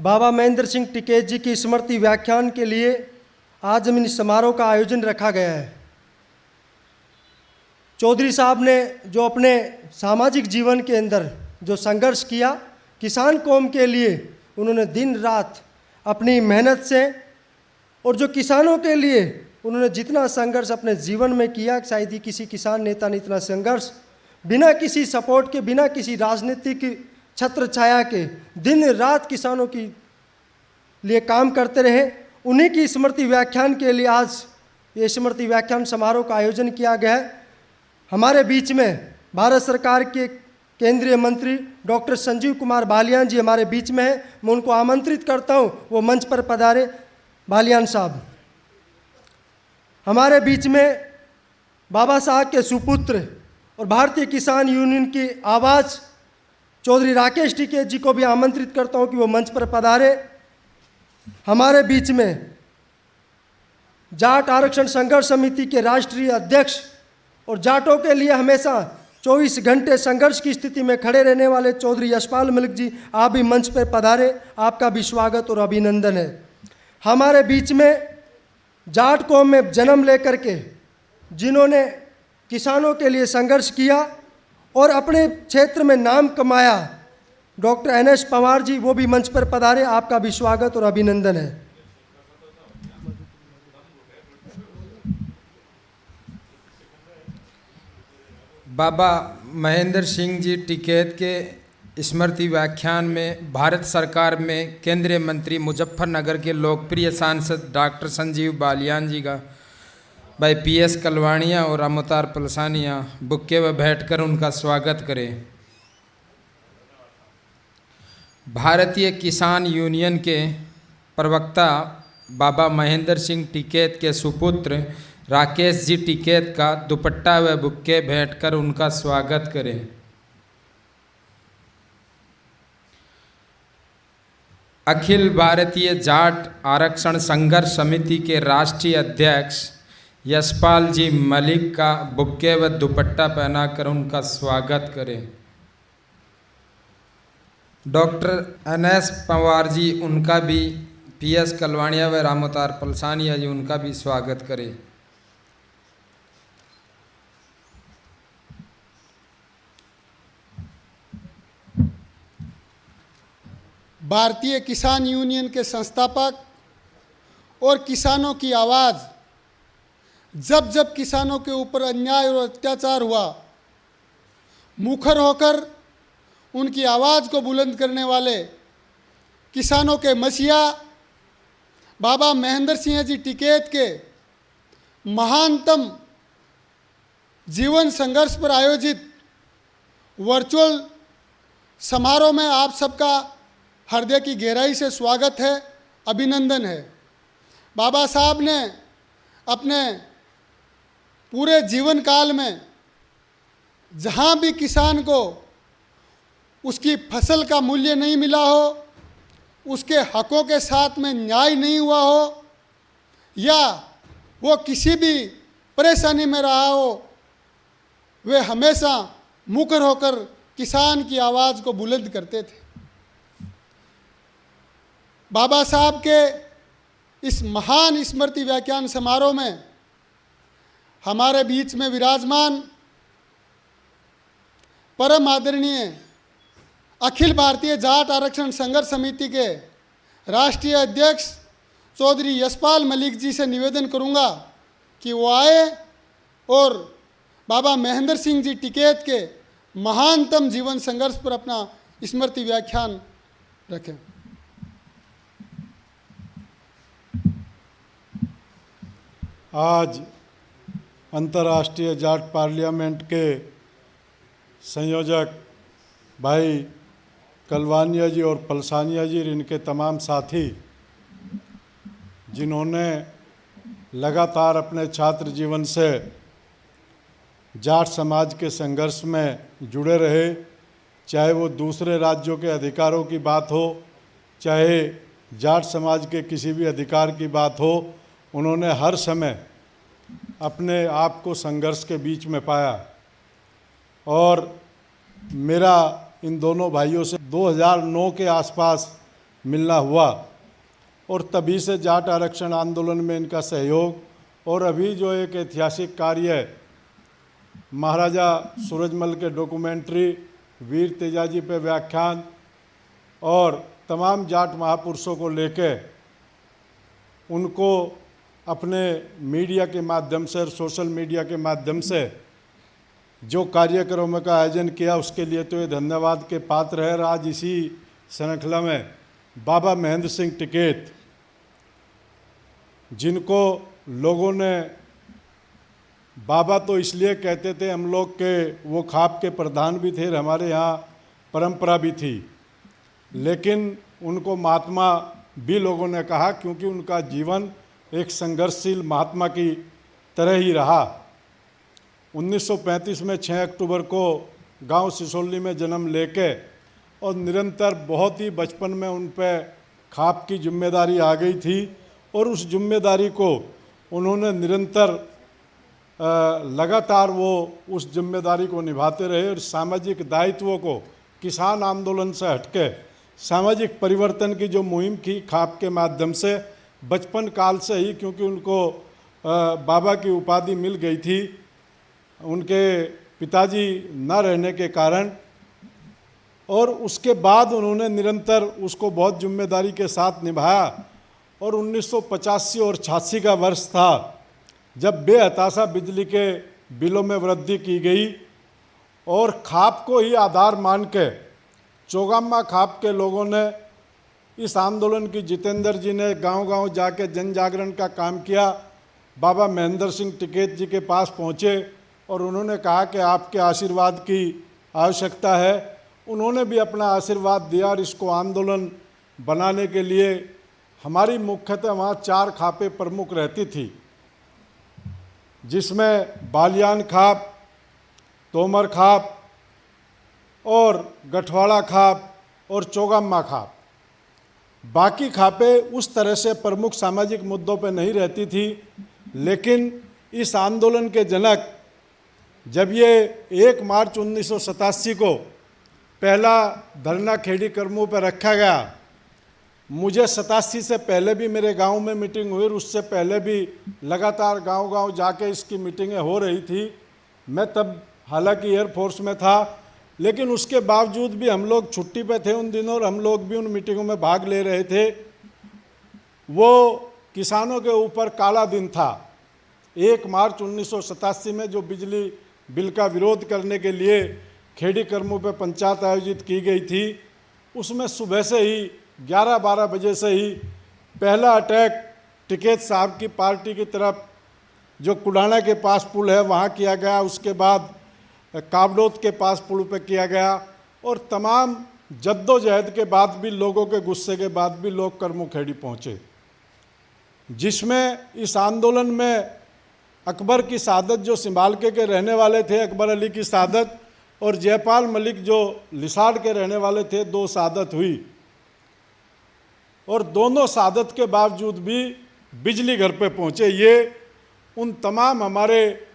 बाबा महेंद्र सिंह टिकैत जी की स्मृति व्याख्यान के लिए आज जमीनी समारोह का आयोजन रखा गया है। चौधरी साहब ने जो अपने सामाजिक जीवन के अंदर जो संघर्ष किया, किसान कौम के लिए उन्होंने दिन रात अपनी मेहनत से, और जो किसानों के लिए उन्होंने जितना संघर्ष अपने जीवन में किया, शायद ही किसी किसान नेता ने इतना संघर्ष बिना किसी सपोर्ट के, बिना किसी राजनीतिक छत्र छाया के दिन रात किसानों के लिए काम करते रहे। उन्हीं की स्मृति व्याख्यान के लिए आज ये स्मृति व्याख्यान समारोह का आयोजन किया गया है। हमारे बीच में भारत सरकार के केंद्रीय मंत्री डॉक्टर संजीव कुमार बालियान जी हमारे बीच में हैं। मैं उनको आमंत्रित करता हूं, वो मंच पर पधारे। बालियान साहब, हमारे बीच में बाबा साहब के सुपुत्र और भारतीय किसान यूनियन की आवाज़ चौधरी राकेश टिकैत जी को भी आमंत्रित करता हूं कि वो मंच पर पधारे। हमारे बीच में जाट आरक्षण संघर्ष समिति के राष्ट्रीय अध्यक्ष और जाटों के लिए हमेशा 24 घंटे संघर्ष की स्थिति में खड़े रहने वाले चौधरी यशपाल मलिक जी, आप भी मंच पर पधारे। आपका भी स्वागत और अभिनंदन है। हमारे बीच में जाट कौम में जन्म लेकर के जिन्होंने किसानों के लिए संघर्ष किया और अपने क्षेत्र में नाम कमाया, डॉक्टर NS पवार जी, वो भी मंच पर पधारे। आपका भी स्वागत और अभिनंदन है। बाबा महेंद्र सिंह जी टिकैत के स्मृति व्याख्यान में भारत सरकार में केंद्रीय मंत्री मुजफ्फरनगर के लोकप्रिय सांसद डॉक्टर संजीव बालियान जी का भाई PS कलवाणिया और अमुतार पलसानिया बुक्के में बैठकर उनका स्वागत करें। भारतीय किसान यूनियन के प्रवक्ता बाबा महेंद्र सिंह टिकैत के सुपुत्र राकेश जी टिकैत का दुपट्टा व बुक्के भेंटकर उनका स्वागत करें। अखिल भारतीय जाट आरक्षण संघर्ष समिति के राष्ट्रीय अध्यक्ष यशपाल जी मलिक का बुक्के व दुपट्टा पहनाकर उनका स्वागत करें। डॉक्टर NS पवार जी, उनका भी PS कलवाणिया व रामोतार पलसानिया जी, उनका भी स्वागत करें। भारतीय किसान यूनियन के संस्थापक और किसानों की आवाज़, जब जब किसानों के ऊपर अन्याय और अत्याचार हुआ, मुखर होकर उनकी आवाज़ को बुलंद करने वाले किसानों के मसीहा बाबा महेंद्र सिंह जी टिकैत के महानतम जीवन संघर्ष पर आयोजित वर्चुअल समारोह में आप सबका हृदय की गहराई से स्वागत है, अभिनंदन है। बाबा साहब ने अपने पूरे जीवन काल में जहाँ भी किसान को उसकी फसल का मूल्य नहीं मिला हो, उसके हकों के साथ में न्याय नहीं हुआ हो, या वो किसी भी परेशानी में रहा हो, वे हमेशा मुखर होकर किसान की आवाज़ को बुलंद करते थे। बाबा साहब के इस महान स्मृति व्याख्यान समारोह में हमारे बीच में विराजमान परम आदरणीय अखिल भारतीय जाट आरक्षण संघर्ष समिति के राष्ट्रीय अध्यक्ष चौधरी यशपाल मलिक जी से निवेदन करूंगा कि वो आए और बाबा महेंद्र सिंह जी टिकैत के महानतम जीवन संघर्ष पर अपना स्मृति व्याख्यान रखें। आज अंतर्राष्ट्रीय जाट पार्लियामेंट के संयोजक भाई कलवानिया जी और पलसानिया जी और इनके तमाम साथी, जिन्होंने लगातार अपने छात्र जीवन से जाट समाज के संघर्ष में जुड़े रहे, चाहे वो दूसरे राज्यों के अधिकारों की बात हो, चाहे जाट समाज के किसी भी अधिकार की बात हो, उन्होंने हर समय अपने आप को संघर्ष के बीच में पाया। और मेरा इन दोनों भाइयों से 2009 के आसपास मिलना हुआ और तभी से जाट आरक्षण आंदोलन में इनका सहयोग और अभी जो एक ऐतिहासिक कार्य है महाराजा सूरजमल के डॉक्यूमेंट्री, वीर तेजाजी पे व्याख्यान और तमाम जाट महापुरुषों को लेके उनको अपने मीडिया के माध्यम से और सोशल मीडिया के माध्यम से जो कार्यक्रमों का आयोजन किया उसके लिए तो ये धन्यवाद के पात्र है। आज इसी श्रृंखला में बाबा महेंद्र सिंह टिकैत, जिनको लोगों ने बाबा तो इसलिए कहते थे, हम लोग के वो खाप के प्रधान भी थे, हमारे यहाँ परंपरा भी थी, लेकिन उनको महात्मा भी लोगों ने कहा क्योंकि उनका जीवन एक संघर्षशील महात्मा की तरह ही रहा। 1935 में 6 अक्टूबर को गांव सिसोली में जन्म लेके और निरंतर बहुत ही बचपन में उन पर खाप की जिम्मेदारी आ गई थी और उस जिम्मेदारी को उन्होंने निरंतर लगातार वो उस जिम्मेदारी को निभाते रहे और सामाजिक दायित्वों को किसान आंदोलन से हटके सामाजिक परिवर्तन की जो मुहिम की खाप के माध्यम से बचपन काल से ही, क्योंकि उनको बाबा की उपाधि मिल गई थी उनके पिताजी न रहने के कारण, और उसके बाद उन्होंने निरंतर उसको बहुत जिम्मेदारी के साथ निभाया। और 1985 और 86 का वर्ष था जब बेहताशा बिजली के बिलों में वृद्धि की गई और खाप को ही आधार मान के चौगामा खाप के लोगों ने इस आंदोलन की, जितेंद्र जी ने गांव-गांव जाके जन जागरण का काम किया। बाबा महेंद्र सिंह टिकैत जी के पास पहुँचे और उन्होंने कहा कि आपके आशीर्वाद की आवश्यकता है। उन्होंने भी अपना आशीर्वाद दिया और इसको आंदोलन बनाने के लिए हमारी मुख्यतः वहाँ 4 खापें प्रमुख रहती थी, जिसमें बालियान खाप, तोमर खाप और गठवाड़ा खाप और चौगामा खाप। बाकी खापें उस तरह से प्रमुख सामाजिक मुद्दों पर नहीं रहती थी, लेकिन इस आंदोलन के जनक जब ये 1 मार्च 1987 को पहला धरना खेड़ी कर्मों पर रखा गया, मुझे 87 से पहले भी मेरे गांव में मीटिंग हुई और उससे पहले भी लगातार गांव-गांव जाके इसकी मीटिंगें हो रही थी। मैं तब हालांकि एयरफोर्स में था, लेकिन उसके बावजूद भी हम लोग छुट्टी पे थे उन दिनों और हम लोग भी उन मीटिंगों में भाग ले रहे थे। वो किसानों के ऊपर काला दिन था। 1 मार्च 1987 में जो बिजली बिल का विरोध करने के लिए खेड़ी कर्मों पे पंचायत आयोजित की गई थी, उसमें सुबह से ही 11-12 बजे से ही पहला अटैक टिकैत साहब की पार्टी की तरफ जो कुडाना के पास पुल है वहाँ किया गया, उसके बाद काबडोत के पास पुल पे किया गया और तमाम जद्दोजहद के बाद भी, लोगों के गुस्से के बाद भी लोग कर्मू खेड़ी पहुँचे, जिसमें इस आंदोलन में अकबर की सादत जो सिंबालके के रहने वाले थे, अकबर अली की सादत, और जयपाल मलिक जो लिसाड़ के रहने वाले थे, 2 सादत हुई। और दोनों सादत के बावजूद भी बिजली घर पे पहुँचे। ये उन तमाम हमारे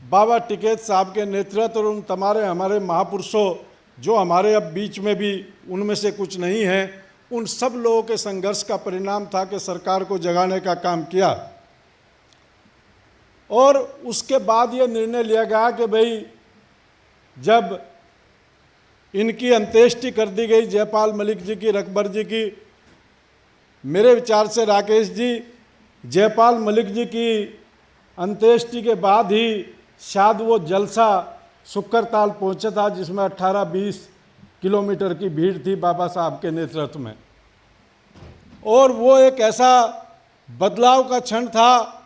बाबा टिकैत साहब के नेतृत्व और उन हमारे महापुरुषों जो हमारे अब बीच में भी उनमें से कुछ नहीं हैं, उन सब लोगों के संघर्ष का परिणाम था कि सरकार को जगाने का काम किया। और उसके बाद ये निर्णय लिया गया कि भाई जब इनकी अंत्येष्टि कर दी गई, जयपाल मलिक जी की, अकबर जी की, मेरे विचार से राकेश जी, जयपाल मलिक जी की अंत्येष्टि के बाद ही शायद वो जलसा शुक्करताल पहुंचा था, जिसमें 18-20 किलोमीटर की भीड़ थी बाबा साहब के नेतृत्व में। और वो एक ऐसा बदलाव का क्षण था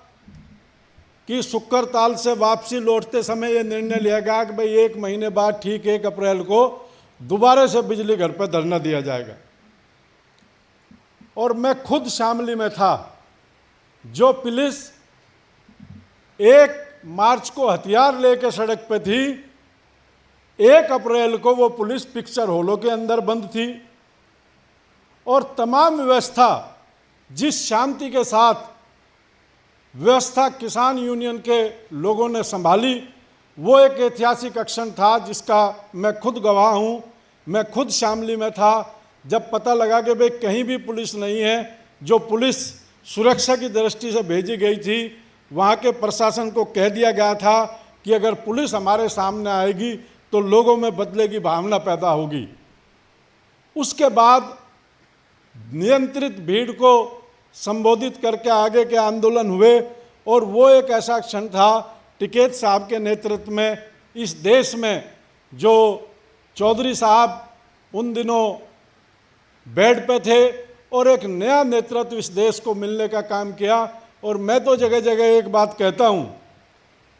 कि शुक्करताल से वापसी लौटते समय ये निर्णय लिया गया कि भाई 1 महीने बाद ठीक 1 अप्रैल को दोबारा से बिजली घर पर धरना दिया जाएगा। और मैं खुद शामली में था। जो पुलिस 1 मार्च को हथियार लेकर सड़क पे थी, 1 अप्रैल को वो पुलिस पिक्चर हॉलों के अंदर बंद थी। और तमाम व्यवस्था जिस शांति के साथ व्यवस्था किसान यूनियन के लोगों ने संभाली, वो एक ऐतिहासिक क्षण था जिसका मैं खुद गवाह हूँ। मैं खुद शामली में था जब पता लगा कि भाई कहीं भी पुलिस नहीं है, जो पुलिस सुरक्षा की दृष्टि से भेजी गई थी, वहाँ के प्रशासन को कह दिया गया था कि अगर पुलिस हमारे सामने आएगी तो लोगों में बदले की भावना पैदा होगी। उसके बाद नियंत्रित भीड़ को संबोधित करके आगे के आंदोलन हुए, और वो एक ऐसा क्षण था टिकैत साहब के नेतृत्व में इस देश में, जो चौधरी साहब उन दिनों बेड पे थे और एक नया नेतृत्व इस देश को मिलने का काम किया। और मैं तो जगह जगह एक बात कहता हूँ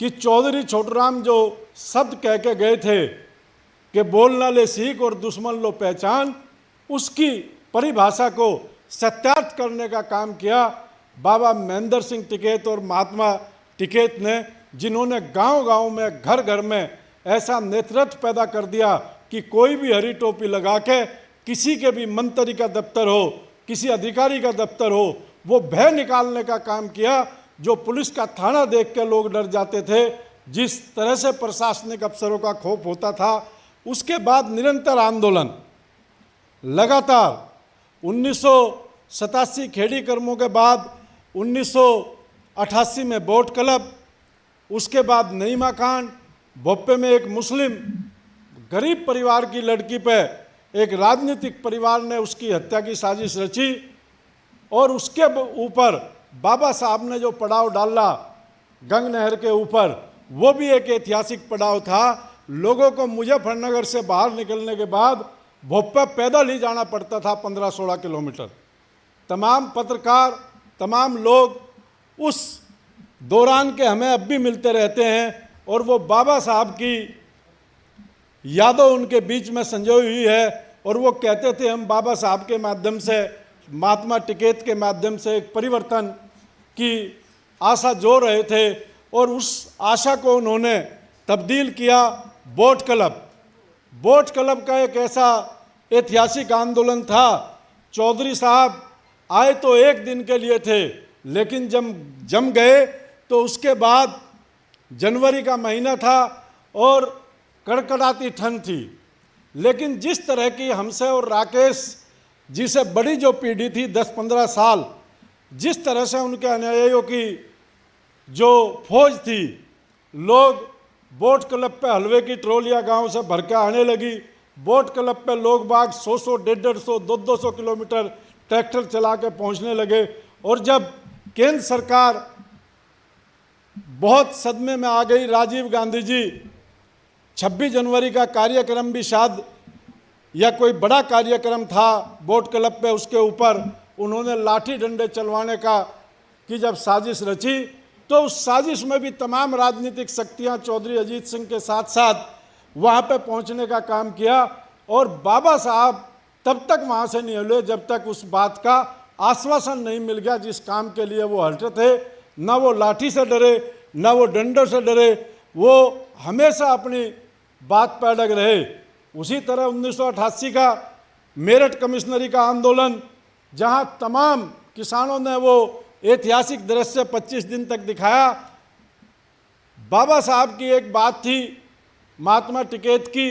कि चौधरी छोटूराम जो शब्द कह के गए थे कि बोलना ले सीख और दुश्मन लो पहचान, उसकी परिभाषा को सत्यार्थ करने का काम किया बाबा महेंद्र सिंह टिकैत और महात्मा टिकैत ने, जिन्होंने गांव-गांव में, घर घर में ऐसा नेतृत्व पैदा कर दिया कि कोई भी हरी टोपी लगा के किसी के भी मंत्री का दफ्तर हो, किसी अधिकारी का दफ्तर हो, वो भय निकालने का काम किया। जो पुलिस का थाना देख के लोग डर जाते थे, जिस तरह से प्रशासनिक अफसरों का खौफ होता था। उसके बाद निरंतर आंदोलन, लगातार 1987 खेड़ी कर्मों के बाद 1988 में बोट क्लब, उसके बाद नईमा कांड, भोपे में एक मुस्लिम गरीब परिवार की लड़की पे एक राजनीतिक परिवार ने उसकी हत्या की साजिश रची, और उसके ऊपर बाबा साहब ने जो पड़ाव डाला गंग नहर के ऊपर, वो भी एक ऐतिहासिक पड़ाव था। लोगों को मुजफ्फरनगर से बाहर निकलने के बाद भोपाल पैदल ही जाना पड़ता था 15-16 किलोमीटर। तमाम पत्रकार, तमाम लोग उस दौरान के हमें अब भी मिलते रहते हैं, और वो बाबा साहब की यादों उनके बीच में संजोई हुई है। और वो कहते थे हम बाबा साहब के माध्यम से, महात्मा टिकैत के माध्यम से एक परिवर्तन की आशा जो रहे थे, और उस आशा को उन्होंने तब्दील किया बोट क्लब। बोट क्लब का एक ऐसा ऐतिहासिक आंदोलन था। चौधरी साहब आए तो एक दिन के लिए थे, लेकिन जब जम गए तो उसके बाद जनवरी का महीना था और कड़कड़ाती ठंड थी। लेकिन जिस तरह की हमसे और राकेश जी से बड़ी जो पीढ़ी थी 10-15 साल, जिस तरह से उनके अनुयायियों की जो फौज थी, लोग बोट क्लब पे हलवे की ट्रॉलियाँ गांव से भर के आने लगी। बोट क्लब पे लोग बाग 100-100, 150-150, 200-200 किलोमीटर ट्रैक्टर चला के पहुँचने लगे। और जब केंद्र सरकार बहुत सदमे में आ गई, राजीव गांधी जी 26 जनवरी का कार्यक्रम भी शायद या कोई बड़ा कार्यक्रम था बोट क्लब पे, उसके ऊपर उन्होंने लाठी डंडे चलवाने का की जब साजिश रची, तो उस साजिश में भी तमाम राजनीतिक शक्तियां चौधरी अजीत सिंह के साथ साथ वहाँ पे पहुँचने का काम किया। और बाबा साहब तब तक वहाँ से नहीं हिले जब तक उस बात का आश्वासन नहीं मिल गया जिस काम के लिए वो हटे थे। ना वो लाठी से डरे, ना वो डंडों से डरे, वो हमेशा अपनी बात पर अड़ग रहे। उसी तरह 1988 का मेरठ कमिश्नरी का आंदोलन, जहां तमाम किसानों ने वो ऐतिहासिक दृश्य 25 दिन तक दिखाया। बाबा साहब की एक बात थी महात्मा टिकैत की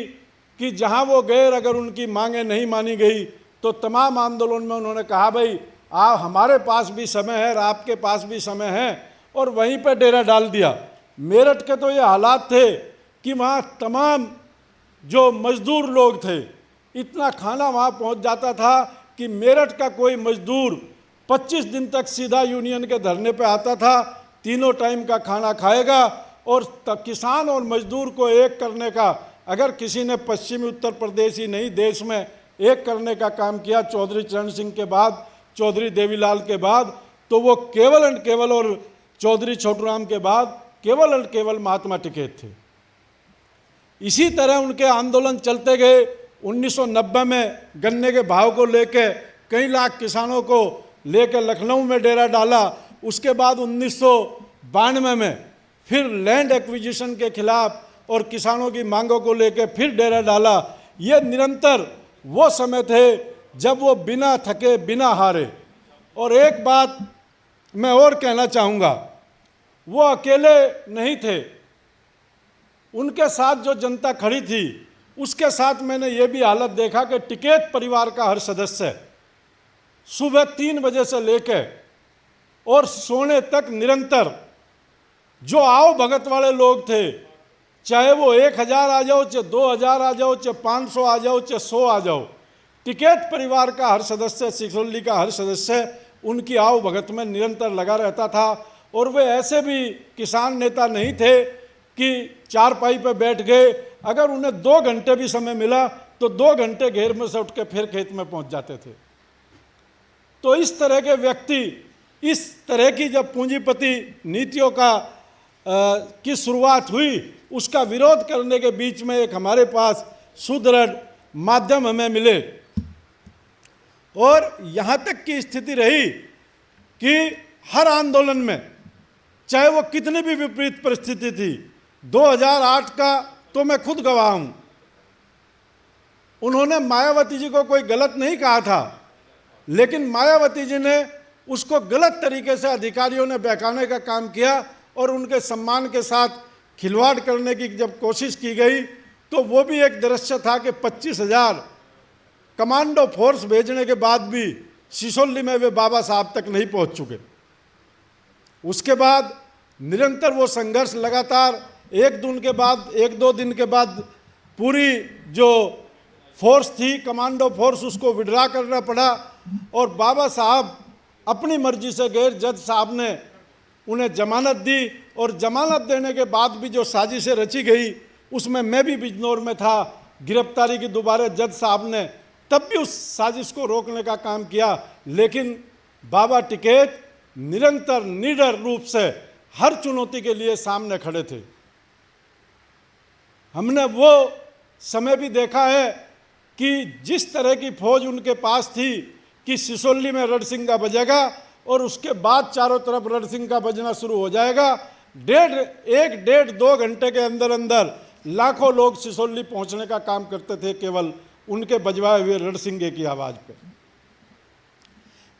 कि जहां वो गए, अगर उनकी मांगें नहीं मानी गई तो तमाम आंदोलन में उन्होंने कहा भाई आप हमारे पास भी समय है और आपके पास भी समय है, और वहीं पर डेरा डाल दिया। मेरठ के तो ये हालात थे कि वहाँ तमाम जो मजदूर लोग थे, इतना खाना वहाँ पहुँच जाता था कि मेरठ का कोई मजदूर 25 दिन तक सीधा यूनियन के धरने पे आता था, तीनों टाइम का खाना खाएगा। और किसान और मजदूर को एक करने का, अगर किसी ने पश्चिमी उत्तर प्रदेश ही नहीं देश में एक करने का काम किया चौधरी चरण सिंह के बाद, चौधरी देवीलाल के बाद, तो वो केवल एंड केवल, और चौधरी छोटूराम के बाद केवल एंड केवल महात्मा टिकैत थे। इसी तरह उनके आंदोलन चलते गए। 1990 में गन्ने के भाव को लेके कई लाख किसानों को लेकर लखनऊ में डेरा डाला। उसके बाद 1992 में फिर लैंड एक्विजिशन के खिलाफ और किसानों की मांगों को लेकर फिर डेरा डाला। ये निरंतर वो समय थे जब वो बिना थके बिना हारे। और एक बात मैं और कहना चाहूँगा, वो अकेले नहीं थे, उनके साथ जो जनता खड़ी थी उसके साथ मैंने ये भी हालत देखा कि टिकैत परिवार का हर सदस्य सुबह 3 बजे से लेकर और सोने तक निरंतर जो आओ भगत वाले लोग थे, चाहे वो 1000 आ जाओ, चाहे 2000 आ जाओ, चाहे 500 आ जाओ, चाहे 100 आ जाओ, टिकैत परिवार का हर सदस्य, सिसोली का हर सदस्य उनकी आओ भगत में निरंतर लगा रहता था। और वे ऐसे भी किसान नेता नहीं थे कि चारपाई पर बैठ गए, अगर उन्हें 2 घंटे भी समय मिला तो 2 घंटे घेर में से उठ के फिर खेत में पहुंच जाते थे। तो इस तरह के व्यक्ति, इस तरह की जब पूंजीपति नीतियों की शुरुआत हुई, उसका विरोध करने के बीच में एक हमारे पास सुदृढ़ माध्यम हमें मिले। और यहाँ तक की स्थिति रही कि हर आंदोलन में, चाहे वो कितनी भी विपरीत परिस्थिति थी, 2008 का तो मैं खुद गवाह हूं, उन्होंने मायावती जी को कोई गलत नहीं कहा था, लेकिन मायावती जी ने उसको गलत तरीके से अधिकारियों ने बहकाने का काम किया और उनके सम्मान के साथ खिलवाड़ करने की जब कोशिश की गई तो वो भी एक दृश्य था कि 25,000 कमांडो फोर्स भेजने के बाद भी सिसोली में वे बाबा साहब तक नहीं पहुंच चुके। उसके बाद निरंतर वो संघर्ष लगातार, एक दो दिन के बाद पूरी जो फोर्स थी, कमांडो फोर्स, उसको विड्रा करना पड़ा और बाबा साहब अपनी मर्जी से गए। जज साहब ने उन्हें जमानत दी और जमानत देने के बाद भी जो साजिशें रची गई उसमें मैं भी बिजनौर में था। गिरफ्तारी की दोबारा जज साहब ने तब भी उस साजिश को रोकने का काम किया, लेकिन बाबा टिकैत निरंतर निडर रूप से हर चुनौती के लिए सामने खड़े थे। हमने वो समय भी देखा है कि जिस तरह की फौज उनके पास थी कि सिसोली में रणसिंह का बजेगा और उसके बाद चारों तरफ रणसिंह का बजना शुरू हो जाएगा। 1.5-2 घंटे के अंदर अंदर लाखों लोग सिसोली पहुंचने का काम करते थे केवल उनके बजवाए हुए रणसिंह की आवाज़ पर।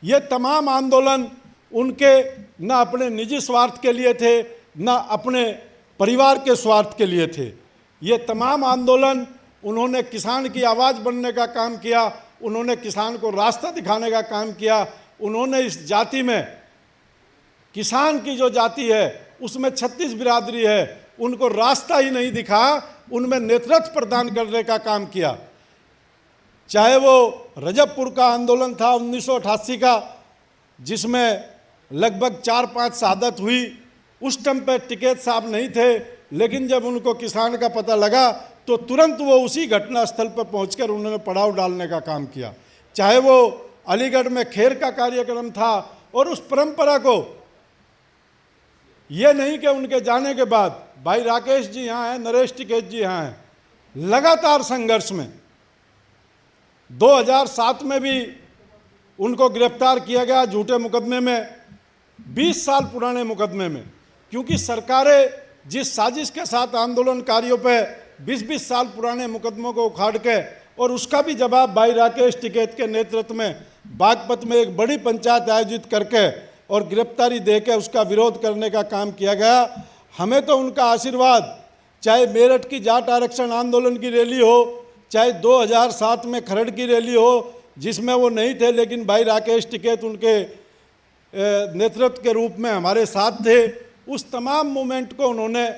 ये तमाम आंदोलन उनके न अपने निजी स्वार्थ के लिए थे, न अपने परिवार के स्वार्थ के लिए थे। ये तमाम आंदोलन उन्होंने किसान की आवाज़ बनने का काम किया, उन्होंने किसान को रास्ता दिखाने का काम किया। उन्होंने इस जाति में, किसान की जो जाति है उसमें 36 बिरादरी है, उनको रास्ता ही नहीं दिखा, उनमें नेतृत्व प्रदान करने का काम किया। चाहे वो रजबपुर का आंदोलन था 1988 का, जिसमें लगभग 4-5 शहादत हुई। उस टाइम पर टिकैत साहब नहीं थे, लेकिन जब उनको किसान का पता लगा तो तुरंत वो उसी घटना स्थल पर पहुंचकर उन्होंने पड़ाव डालने का काम किया। चाहे वो अलीगढ़ में खेर का कार्यक्रम था, और उस परंपरा को, ये नहीं कि उनके जाने के बाद भाई राकेश जी यहाँ हैं, नरेश टिकैत जी यहाँ हैं, लगातार संघर्ष में 2007 में भी उनको गिरफ्तार किया गया झूठे मुकदमे में, 20 साल पुराने मुकदमे में, क्योंकि सरकारें जिस साजिश के साथ आंदोलनकारियों पे 20-20 साल पुराने मुकदमों को उखाड़ के, और उसका भी जवाब भाई राकेश टिकैत के नेतृत्व में बागपत में एक बड़ी पंचायत आयोजित करके और गिरफ्तारी देके उसका विरोध करने का काम किया गया। हमें तो उनका आशीर्वाद, चाहे मेरठ की जाट आरक्षण आंदोलन की रैली हो, चाहे 2007 में खरड़ की रैली हो जिसमें वो नहीं थे, लेकिन भाई राकेश टिकैत उनके नेतृत्व के रूप में हमारे साथ थे। उस तमाम मूवमेंट को उन्होंने,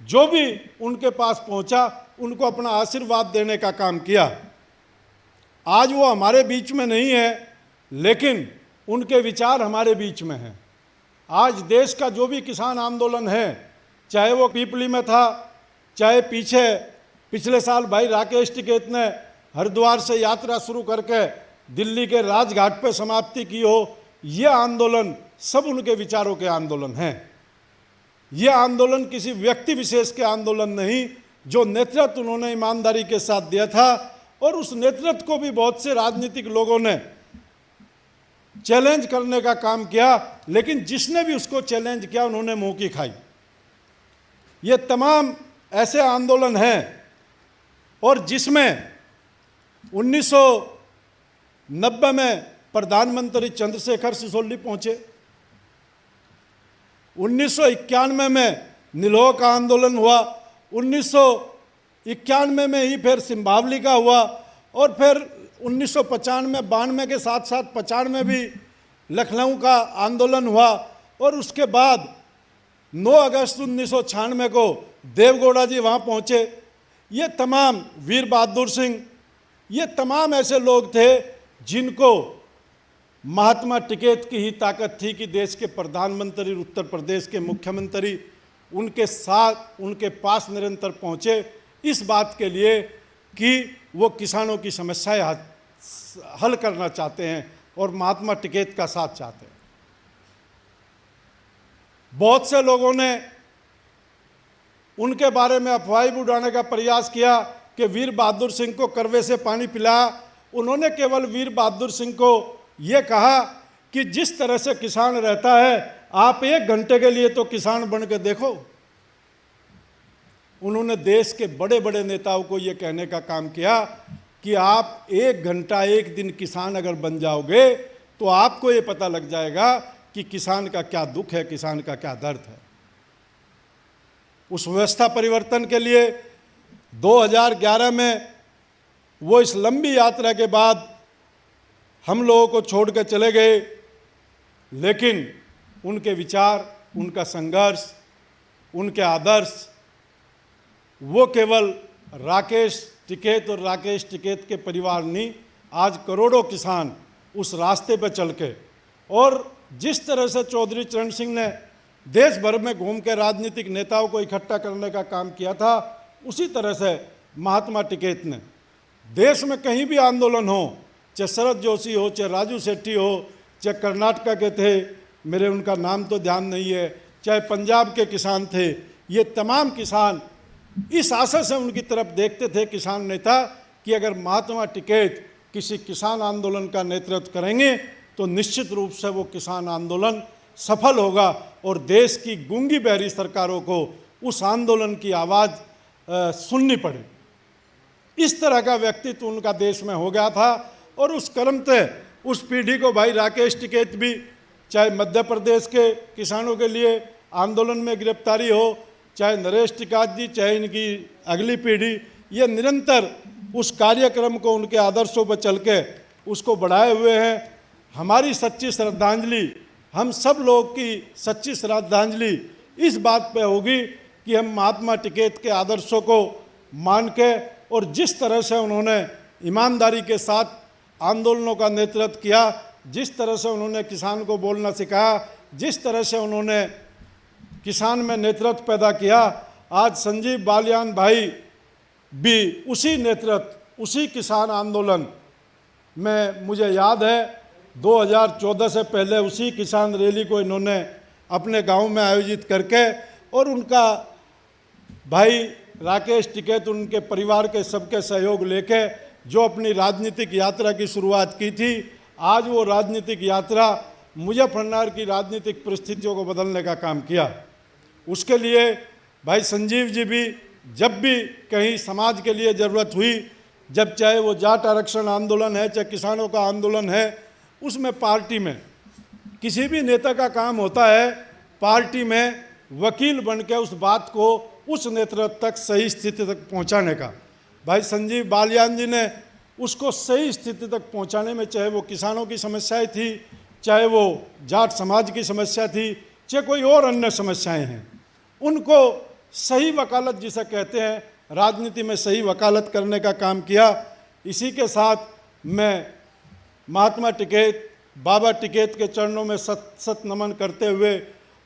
जो भी उनके पास पहुंचा, उनको अपना आशीर्वाद देने का काम किया। आज वो हमारे बीच में नहीं है, लेकिन उनके विचार हमारे बीच में हैं। आज देश का जो भी किसान आंदोलन है, चाहे वो पीपली में था, चाहे पिछले साल भाई राकेश टिकैत ने हरिद्वार से यात्रा शुरू करके दिल्ली के राजघाट पर समाप्ति की हो, ये आंदोलन सब उनके विचारों के आंदोलन हैं। ये आंदोलन किसी व्यक्ति विशेष के आंदोलन नहीं, जो नेतृत्व उन्होंने ईमानदारी के साथ दिया था, और उस नेतृत्व को भी बहुत से राजनीतिक लोगों ने चैलेंज करने का काम किया, लेकिन जिसने भी उसको चैलेंज किया उन्होंने मुंह की खाई। ये तमाम ऐसे आंदोलन हैं, और जिसमें 1990 में प्रधानमंत्री चंद्रशेखर सिसोली पहुंचे, 1991 में निलोह का आंदोलन हुआ, 91 में ही फिर सिम्बावली का हुआ, और फिर 1995 92 के साथ साथ 95 में भी लखनऊ का आंदोलन हुआ, और उसके बाद 9 अगस्त 1996 को देवगौड़ा जी वहाँ पहुँचे। ये तमाम वीर बहादुर सिंह, ये तमाम ऐसे लोग थे जिनको महात्मा टिकैत की ही ताकत थी कि देश के प्रधानमंत्री, उत्तर प्रदेश के मुख्यमंत्री उनके साथ, उनके पास निरंतर पहुँचे इस बात के लिए कि वो किसानों की समस्याएं हल करना चाहते हैं और महात्मा टिकैत का साथ चाहते हैं। बहुत से लोगों ने उनके बारे में अफवाह उड़ाने का प्रयास किया कि वीर बहादुर सिंह को करवे से पानी पिलाया। उन्होंने केवल वीर बहादुर सिंह को ये कहा कि जिस तरह से किसान रहता है, आप 1 घंटे के लिए तो किसान बन के देखो। उन्होंने देश के बड़े बड़े नेताओं को ये कहने का काम किया कि आप 1 घंटा 1 दिन किसान अगर बन जाओगे तो आपको ये पता लग जाएगा कि किसान का क्या दुख है, किसान का क्या दर्द है। उस व्यवस्था परिवर्तन के लिए 2011 में वो इस लंबी यात्रा के बाद हम लोगों को छोड़ कर चले गए, लेकिन उनके विचार, उनका संघर्ष, उनके आदर्श, वो केवल राकेश टिकैत और राकेश टिकैत के परिवार नहीं, आज करोड़ों किसान उस रास्ते पर चल के, और जिस तरह से चौधरी चरण सिंह ने देश भर में घूम के राजनीतिक नेताओं को इकट्ठा करने का काम किया था, उसी तरह से महात्मा टिकैत ने देश में कहीं भी आंदोलन हो, चाहे शरद जोशी हो, चाहे राजू सेठी हो, चाहे कर्नाटका के थे, मेरे उनका नाम तो ध्यान नहीं है, चाहे पंजाब के किसान थे, ये तमाम किसान इस आशा से उनकी तरफ देखते थे किसान नेता कि अगर महात्मा टिकैत किसी किसान आंदोलन का नेतृत्व करेंगे तो निश्चित रूप से वो किसान आंदोलन सफल होगा और देश की गूंगी बहरी सरकारों को उस आंदोलन की आवाज़ सुननी पड़े। इस तरह का व्यक्तित्व उनका देश में हो गया था, और उस क्रम से उस पीढ़ी को भाई राकेश टिकैत भी, चाहे मध्य प्रदेश के किसानों के लिए आंदोलन में गिरफ्तारी हो, चाहे नरेश टिकैत जी, चाहे इनकी अगली पीढ़ी, ये निरंतर उस कार्यक्रम को, उनके आदर्शों पर चल के उसको बढ़ाए हुए हैं। हमारी सच्ची श्रद्धांजलि, हम सब लोग की सच्ची श्रद्धांजलि इस बात पे होगी कि हम महात्मा टिकैत के आदर्शों को मान के, और जिस तरह से उन्होंने ईमानदारी के साथ आंदोलनों का नेतृत्व किया, जिस तरह से उन्होंने किसान को बोलना सिखाया, जिस तरह से उन्होंने किसान में नेतृत्व पैदा किया, आज संजीव बालियान भाई भी उसी नेतृत्व, उसी किसान आंदोलन में, मुझे याद है 2014 से पहले उसी किसान रैली को इन्होंने अपने गांव में आयोजित करके, और उनका भाई राकेश टिकैत, उनके परिवार के सबके सहयोग लेके जो अपनी राजनीतिक यात्रा की शुरुआत की थी, आज वो राजनीतिक यात्रा मुजफ्फरनगर की राजनीतिक परिस्थितियों को बदलने का काम किया। उसके लिए भाई संजीव जी भी जब भी कहीं समाज के लिए ज़रूरत हुई, जब चाहे वो जाट आरक्षण आंदोलन है, चाहे किसानों का आंदोलन है, उसमें पार्टी में किसी भी नेता का काम होता है पार्टी में वकील बन के उस बात को उस नेतृत्व तक, सही स्थिति तक पहुंचाने का। भाई संजीव बालियान जी ने उसको सही स्थिति तक पहुंचाने में, चाहे वो किसानों की समस्याएं थी, चाहे वो जाट समाज की समस्या थी, चाहे कोई और अन्य समस्याएं हैं, उनको सही वकालत जिसे कहते हैं, राजनीति में सही वकालत करने का काम किया। इसी के साथ मैं महात्मा टिकैत, बाबा टिकैत के चरणों में सत सत नमन करते हुए,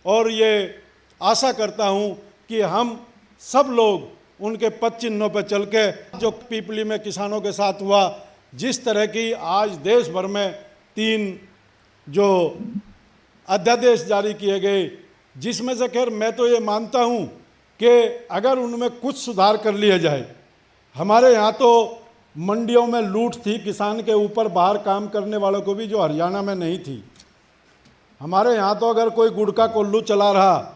और ये आशा करता हूँ कि हम सब लोग उनके पद चिन्हों पर चल के, जो पीपली में किसानों के साथ हुआ, जिस तरह की आज देश भर में 3 जो अध्यादेश जारी किए गए, जिसमें से खैर मैं तो ये मानता हूँ कि अगर उनमें कुछ सुधार कर लिया जाए। हमारे यहाँ तो मंडियों में लूट थी किसान के ऊपर, बाहर काम करने वालों को भी, जो हरियाणा में नहीं थी। हमारे यहाँ तो अगर कोई गुड़ का कोल्लू चला रहा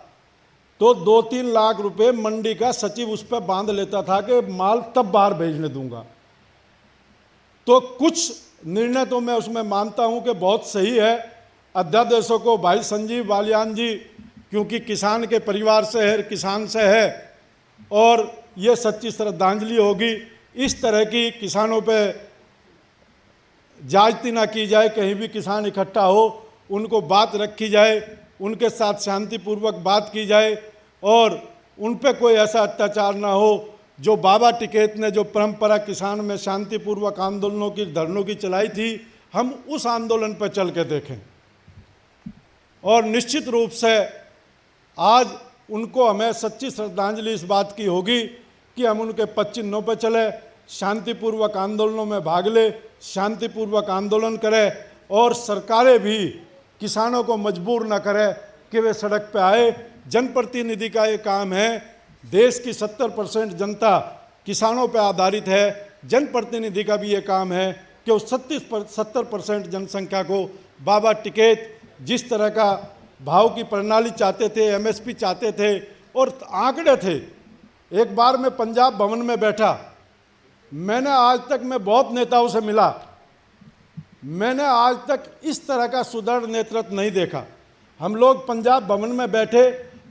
तो 2-3 लाख रुपए मंडी का सचिव उस पर बांध लेता था कि माल तब बाहर भेजने दूंगा। तो कुछ निर्णय तो मैं उसमें मानता हूं कि बहुत सही है। अध्यादेशों को भाई संजीव बालियान जी, क्योंकि किसान के परिवार से है, किसान से है, और ये सच्ची श्रद्धांजलि होगी। इस तरह की किसानों पे जायज़ती ना की जाए, कहीं भी किसान इकट्ठा हो उनको बात रखी जाए, उनके साथ शांतिपूर्वक बात की जाए और उन पे कोई ऐसा अत्याचार ना हो। जो बाबा टिकैत ने जो परंपरा किसान में शांतिपूर्वक आंदोलनों की, धरनों की चलाई थी, हम उस आंदोलन पर चल के देखें। और निश्चित रूप से आज उनको हमें सच्ची श्रद्धांजलि इस बात की होगी कि हम उनके पद चिन्हों पर चले, शांतिपूर्वक आंदोलनों में भाग ले, शांतिपूर्वक आंदोलन करें और सरकारें भी किसानों को मजबूर न करें कि वे सड़क पे आए। जनप्रतिनिधि का ये काम है, देश की 70% जनता किसानों पर आधारित है। जनप्रतिनिधि का भी ये काम है कि उस 70% जनसंख्या को बाबा टिकैत जिस तरह का भाव की प्रणाली चाहते थे, एमएसपी चाहते थे और आंकड़े थे। एक बार मैं पंजाब भवन में बैठा, मैंने आज तक मैं बहुत नेताओं से मिला, मैंने आज तक इस तरह का सुदृढ़ नेतृत्व नहीं देखा। हम लोग पंजाब भवन में बैठे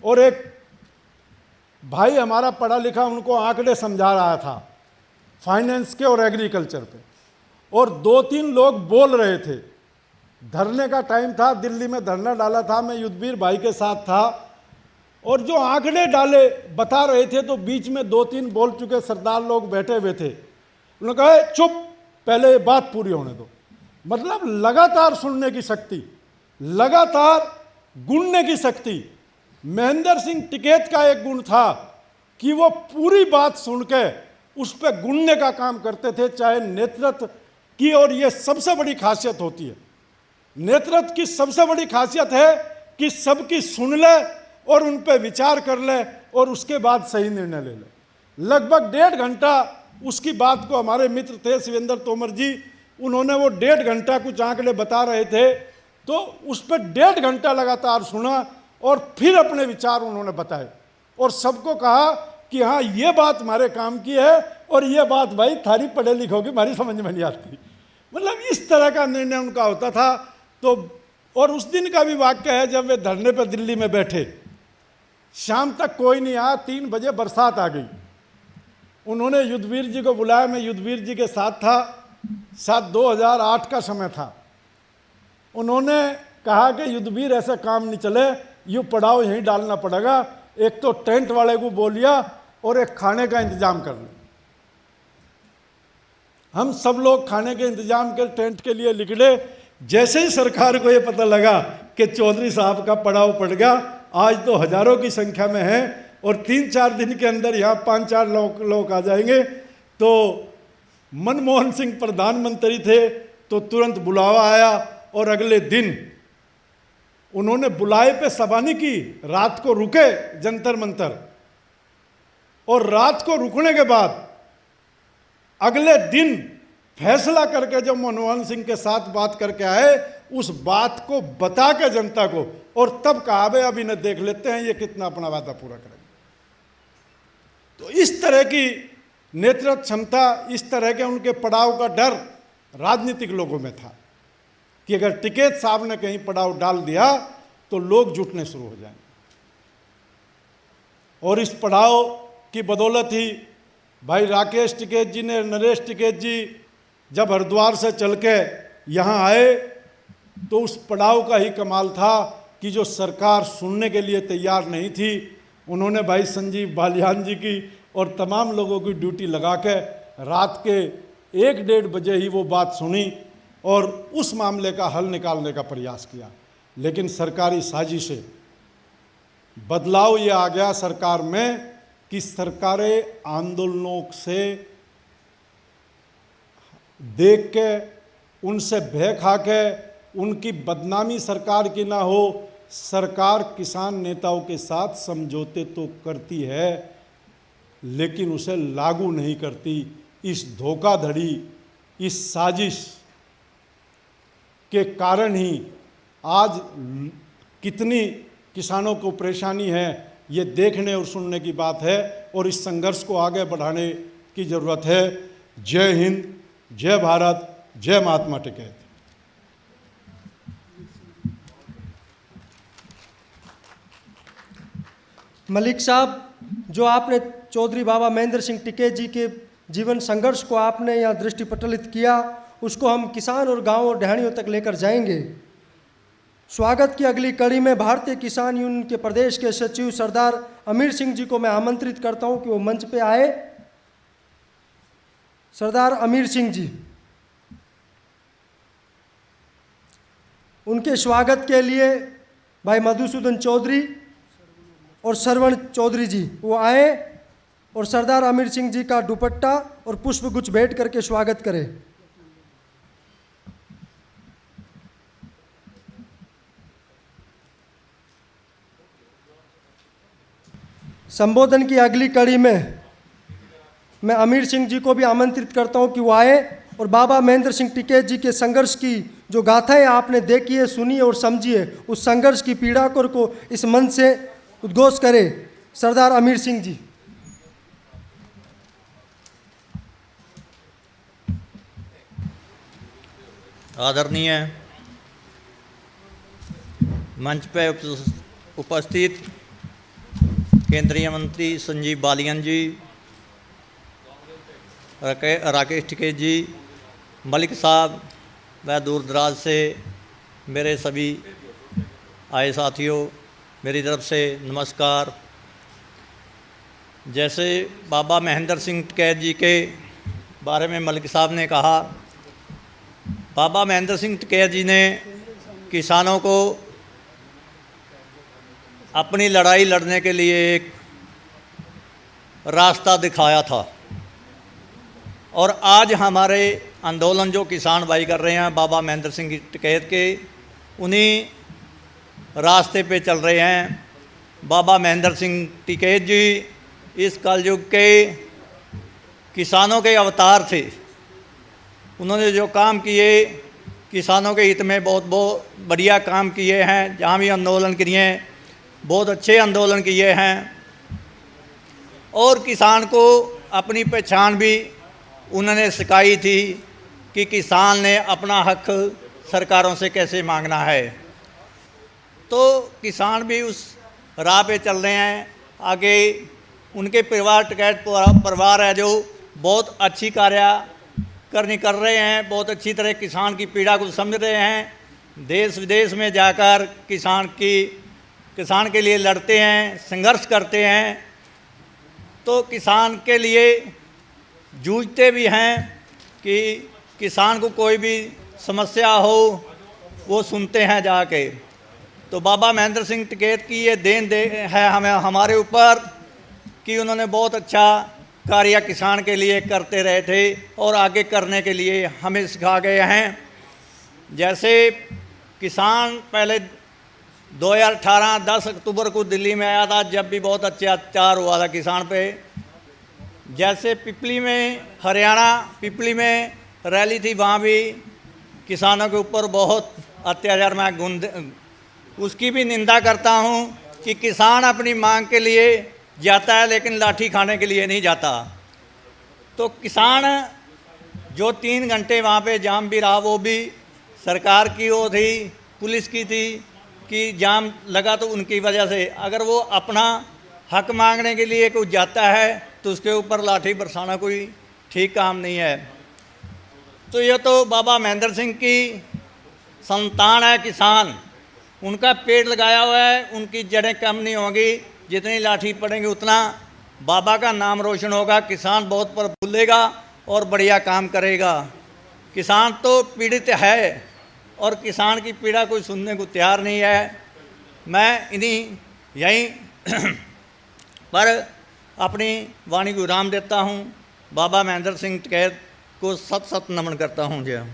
और एक भाई हमारा पढ़ा लिखा उनको आंकड़े समझा रहा था फाइनेंस के और एग्रीकल्चर पे, और 2-3 लोग बोल रहे थे। धरने का टाइम था, दिल्ली में धरना डाला था, मैं युद्धवीर भाई के साथ था और जो आंकड़े डाले बता रहे थे तो बीच में 2-3 बोल चुके सरदार लोग बैठे हुए थे। उन्होंने कहा चुप, पहले ये बात पूरी होने दो। मतलब लगातार सुनने की शक्ति, लगातार गुणने की शक्ति। महेंद्र सिंह टिकैत का एक गुण था कि वो पूरी बात सुन के उस पर गुणने का काम करते थे, चाहे नेतृत्व की। और ये सबसे बड़ी खासियत होती है, नेतृत्व की सबसे बड़ी खासियत है कि सबकी सुन ले और उन पर विचार कर ले और उसके बाद सही निर्णय ले ले। लगभग 1.5 घंटा उसकी बात को, हमारे मित्र थे शिवेंद्र तोमर जी, उन्होंने वो 1.5 घंटा कुछ आंकड़े बता रहे थे तो उस पर 1.5 घंटा लगातार सुना और फिर अपने विचार उन्होंने बताए और सबको कहा कि हाँ ये बात हमारे काम की है और ये बात भाई थारी पढ़े लिखोगी हमारी समझ में नहीं आती। मतलब इस तरह का निर्णय उनका होता था। तो और उस दिन का भी वाक्य है, जब वे धरने पर दिल्ली में बैठे, शाम तक कोई नहीं आया, 3 बजे बरसात आ गई। उन्होंने युद्धवीर जी को बुलाया, मैं युद्धवीर जी के साथ था, साथ 2008 का समय था। उन्होंने कहा कि युद्धवीर ऐसा काम नहीं चले, यूँ पड़ाव यहीं डालना पड़ेगा, एक तो टेंट वाले को बोलिया और एक खाने का इंतजाम कर ले। हम सब लोग खाने के इंतजाम के टेंट के लिए निकले। जैसे ही सरकार को ये पता लगा कि चौधरी साहब का पड़ाव पड़ गया, आज तो हजारों की संख्या में है और 3-4 दिन के अंदर यहाँ 5-4 लोग आ जाएंगे, तो मनमोहन सिंह प्रधानमंत्री थे तो तुरंत बुलावा आया और अगले दिन उन्होंने बुलाए पे सभा नहीं की, रात को रुके जंतर मंतर और रात को रुकने के बाद अगले दिन फैसला करके जब मनमोहन सिंह के साथ बात करके आए, उस बात को बता के जनता को, और तब कहा भाई अब इन्हें देख लेते हैं ये कितना अपना वादा पूरा करेंगे। तो इस तरह की नेतृत्व क्षमता, इस तरह के उनके पड़ाव का डर राजनीतिक लोगों में था कि अगर टिकैत साहब ने कहीं पड़ाव डाल दिया तो लोग जुटने शुरू हो जाएंगे। और इस पड़ाव की बदौलत ही भाई राकेश टिकैत जी ने, नरेश टिकैत जी जब हरिद्वार से चल के यहाँ आए तो उस पड़ाव का ही कमाल था कि जो सरकार सुनने के लिए तैयार नहीं थी, उन्होंने भाई संजीव बालियान जी की और तमाम लोगों की ड्यूटी लगा के रात के 1-1.5 बजे ही वो बात सुनी और उस मामले का हल निकालने का प्रयास किया। लेकिन सरकारी साजिश से बदलाव ये आ गया सरकार में कि सरकारें आंदोलनों से देख के, उनसे भय खा के, उनकी बदनामी सरकार की ना हो, सरकार किसान नेताओं के साथ समझौते तो करती है लेकिन उसे लागू नहीं करती। इस धोखाधड़ी, इस साजिश के कारण ही आज कितनी किसानों को परेशानी है, ये देखने और सुनने की बात है और इस संघर्ष को आगे बढ़ाने की ज़रूरत है। जय हिंद, जय भारत, जय महात्मा टिकैत। मलिक साहब, जो आपने चौधरी बाबा महेंद्र सिंह टिकैत जी के जीवन संघर्ष को आपने यहाँ दृष्टिपटलित किया, उसको हम किसान और गांव और ढाणियों तक लेकर जाएंगे। स्वागत की अगली कड़ी में भारतीय किसान यूनियन के प्रदेश के सचिव सरदार अमीर सिंह जी को मैं आमंत्रित करता हूं कि वो मंच पे आए। सरदार अमीर सिंह जी, उनके स्वागत के लिए भाई मधुसूदन चौधरी और श्रवण चौधरी जी वो आए और सरदार अमीर सिंह जी का दुपट्टा और पुष्पगुच्छ भेंट करके स्वागत करें। संबोधन की अगली कड़ी में मैं अमीर सिंह जी को भी आमंत्रित करता हूं कि वो आए और बाबा महेंद्र सिंह टिकैत जी के संघर्ष की जो गाथाएं आपने देखी है, सुनी और समझी है, उस संघर्ष की पीड़ा को इस मंच से उद्घोष करें। सरदार अमीर सिंह जी। आदरणीय मंच पे उपस्थित केंद्रीय मंत्री संजीव बालियान जी, राकेश टिकैत जी, मलिक साहब व दूर दराज से मेरे सभी आए साथियों, मेरी तरफ से नमस्कार। जैसे बाबा महेंद्र सिंह टिकैत जी के बारे में मलिक साहब ने कहा, बाबा महेंद्र सिंह टिकैत जी ने किसानों को अपनी लड़ाई लड़ने के लिए एक रास्ता दिखाया था और आज हमारे आंदोलन जो किसान भाई कर रहे हैं बाबा महेंद्र सिंह टिकैत के, उन्हीं रास्ते पे चल रहे हैं। बाबा महेंद्र सिंह टिकैत जी इस कलयुग के किसानों के अवतार थे। उन्होंने जो काम किए किसानों के हित में बहुत बढ़िया काम किए हैं। जहाँ भी आंदोलन किए बहुत अच्छे आंदोलन किए हैं और किसान को अपनी पहचान भी उन्होंने सिखाई थी कि किसान ने अपना हक सरकारों से कैसे मांगना है। तो किसान भी उस राह पे चल रहे हैं। आगे उनके परिवार टिकैत परिवार है जो बहुत अच्छी कार्य कर रहे हैं, बहुत अच्छी तरह किसान की पीड़ा को समझ रहे हैं। देश विदेश में जाकर किसान के लिए लड़ते हैं, संघर्ष करते हैं, तो किसान के लिए जूझते भी हैं कि किसान को कोई भी समस्या हो वो सुनते हैं जाके। तो बाबा महेंद्र सिंह टिकैत की ये देन है हमारे ऊपर कि उन्होंने बहुत अच्छा कार्य किसान के लिए करते रहे थे और आगे करने के लिए हमें सिखा गए हैं। जैसे किसान पहले 2018 10 अक्टूबर को दिल्ली में आया था, जब भी बहुत अत्याचार हुआ था किसान पे। जैसे पिपली में, हरियाणा पिपली में रैली थी, वहाँ भी किसानों के ऊपर बहुत अत्याचार। मैं उसकी भी निंदा करता हूँ कि किसान अपनी मांग के लिए जाता है लेकिन लाठी खाने के लिए नहीं जाता। तो किसान जो 3 घंटे वहाँ पे जाम भी रहा, वो भी सरकार की वो थी, पुलिस की थी कि जाम लगा तो उनकी वजह से। अगर वो अपना हक मांगने के लिए कोई जाता है तो उसके ऊपर लाठी बरसाना कोई ठीक काम नहीं है। तो ये तो बाबा महेंद्र सिंह की संतान है किसान, उनका पेड़ लगाया हुआ है, उनकी जड़ें कम नहीं होंगी। जितनी लाठी पड़ेंगी उतना बाबा का नाम रोशन होगा, किसान बहुत प्रफुल्लेगा और बढ़िया काम करेगा। किसान तो पीड़ित है और किसान की पीड़ा कोई सुनने को तैयार नहीं है। मैं यहीं पर अपनी वाणी को विराम देता हूँ। बाबा महेंद्र सिंह टिकैत को सत नमन करता हूँ। जय।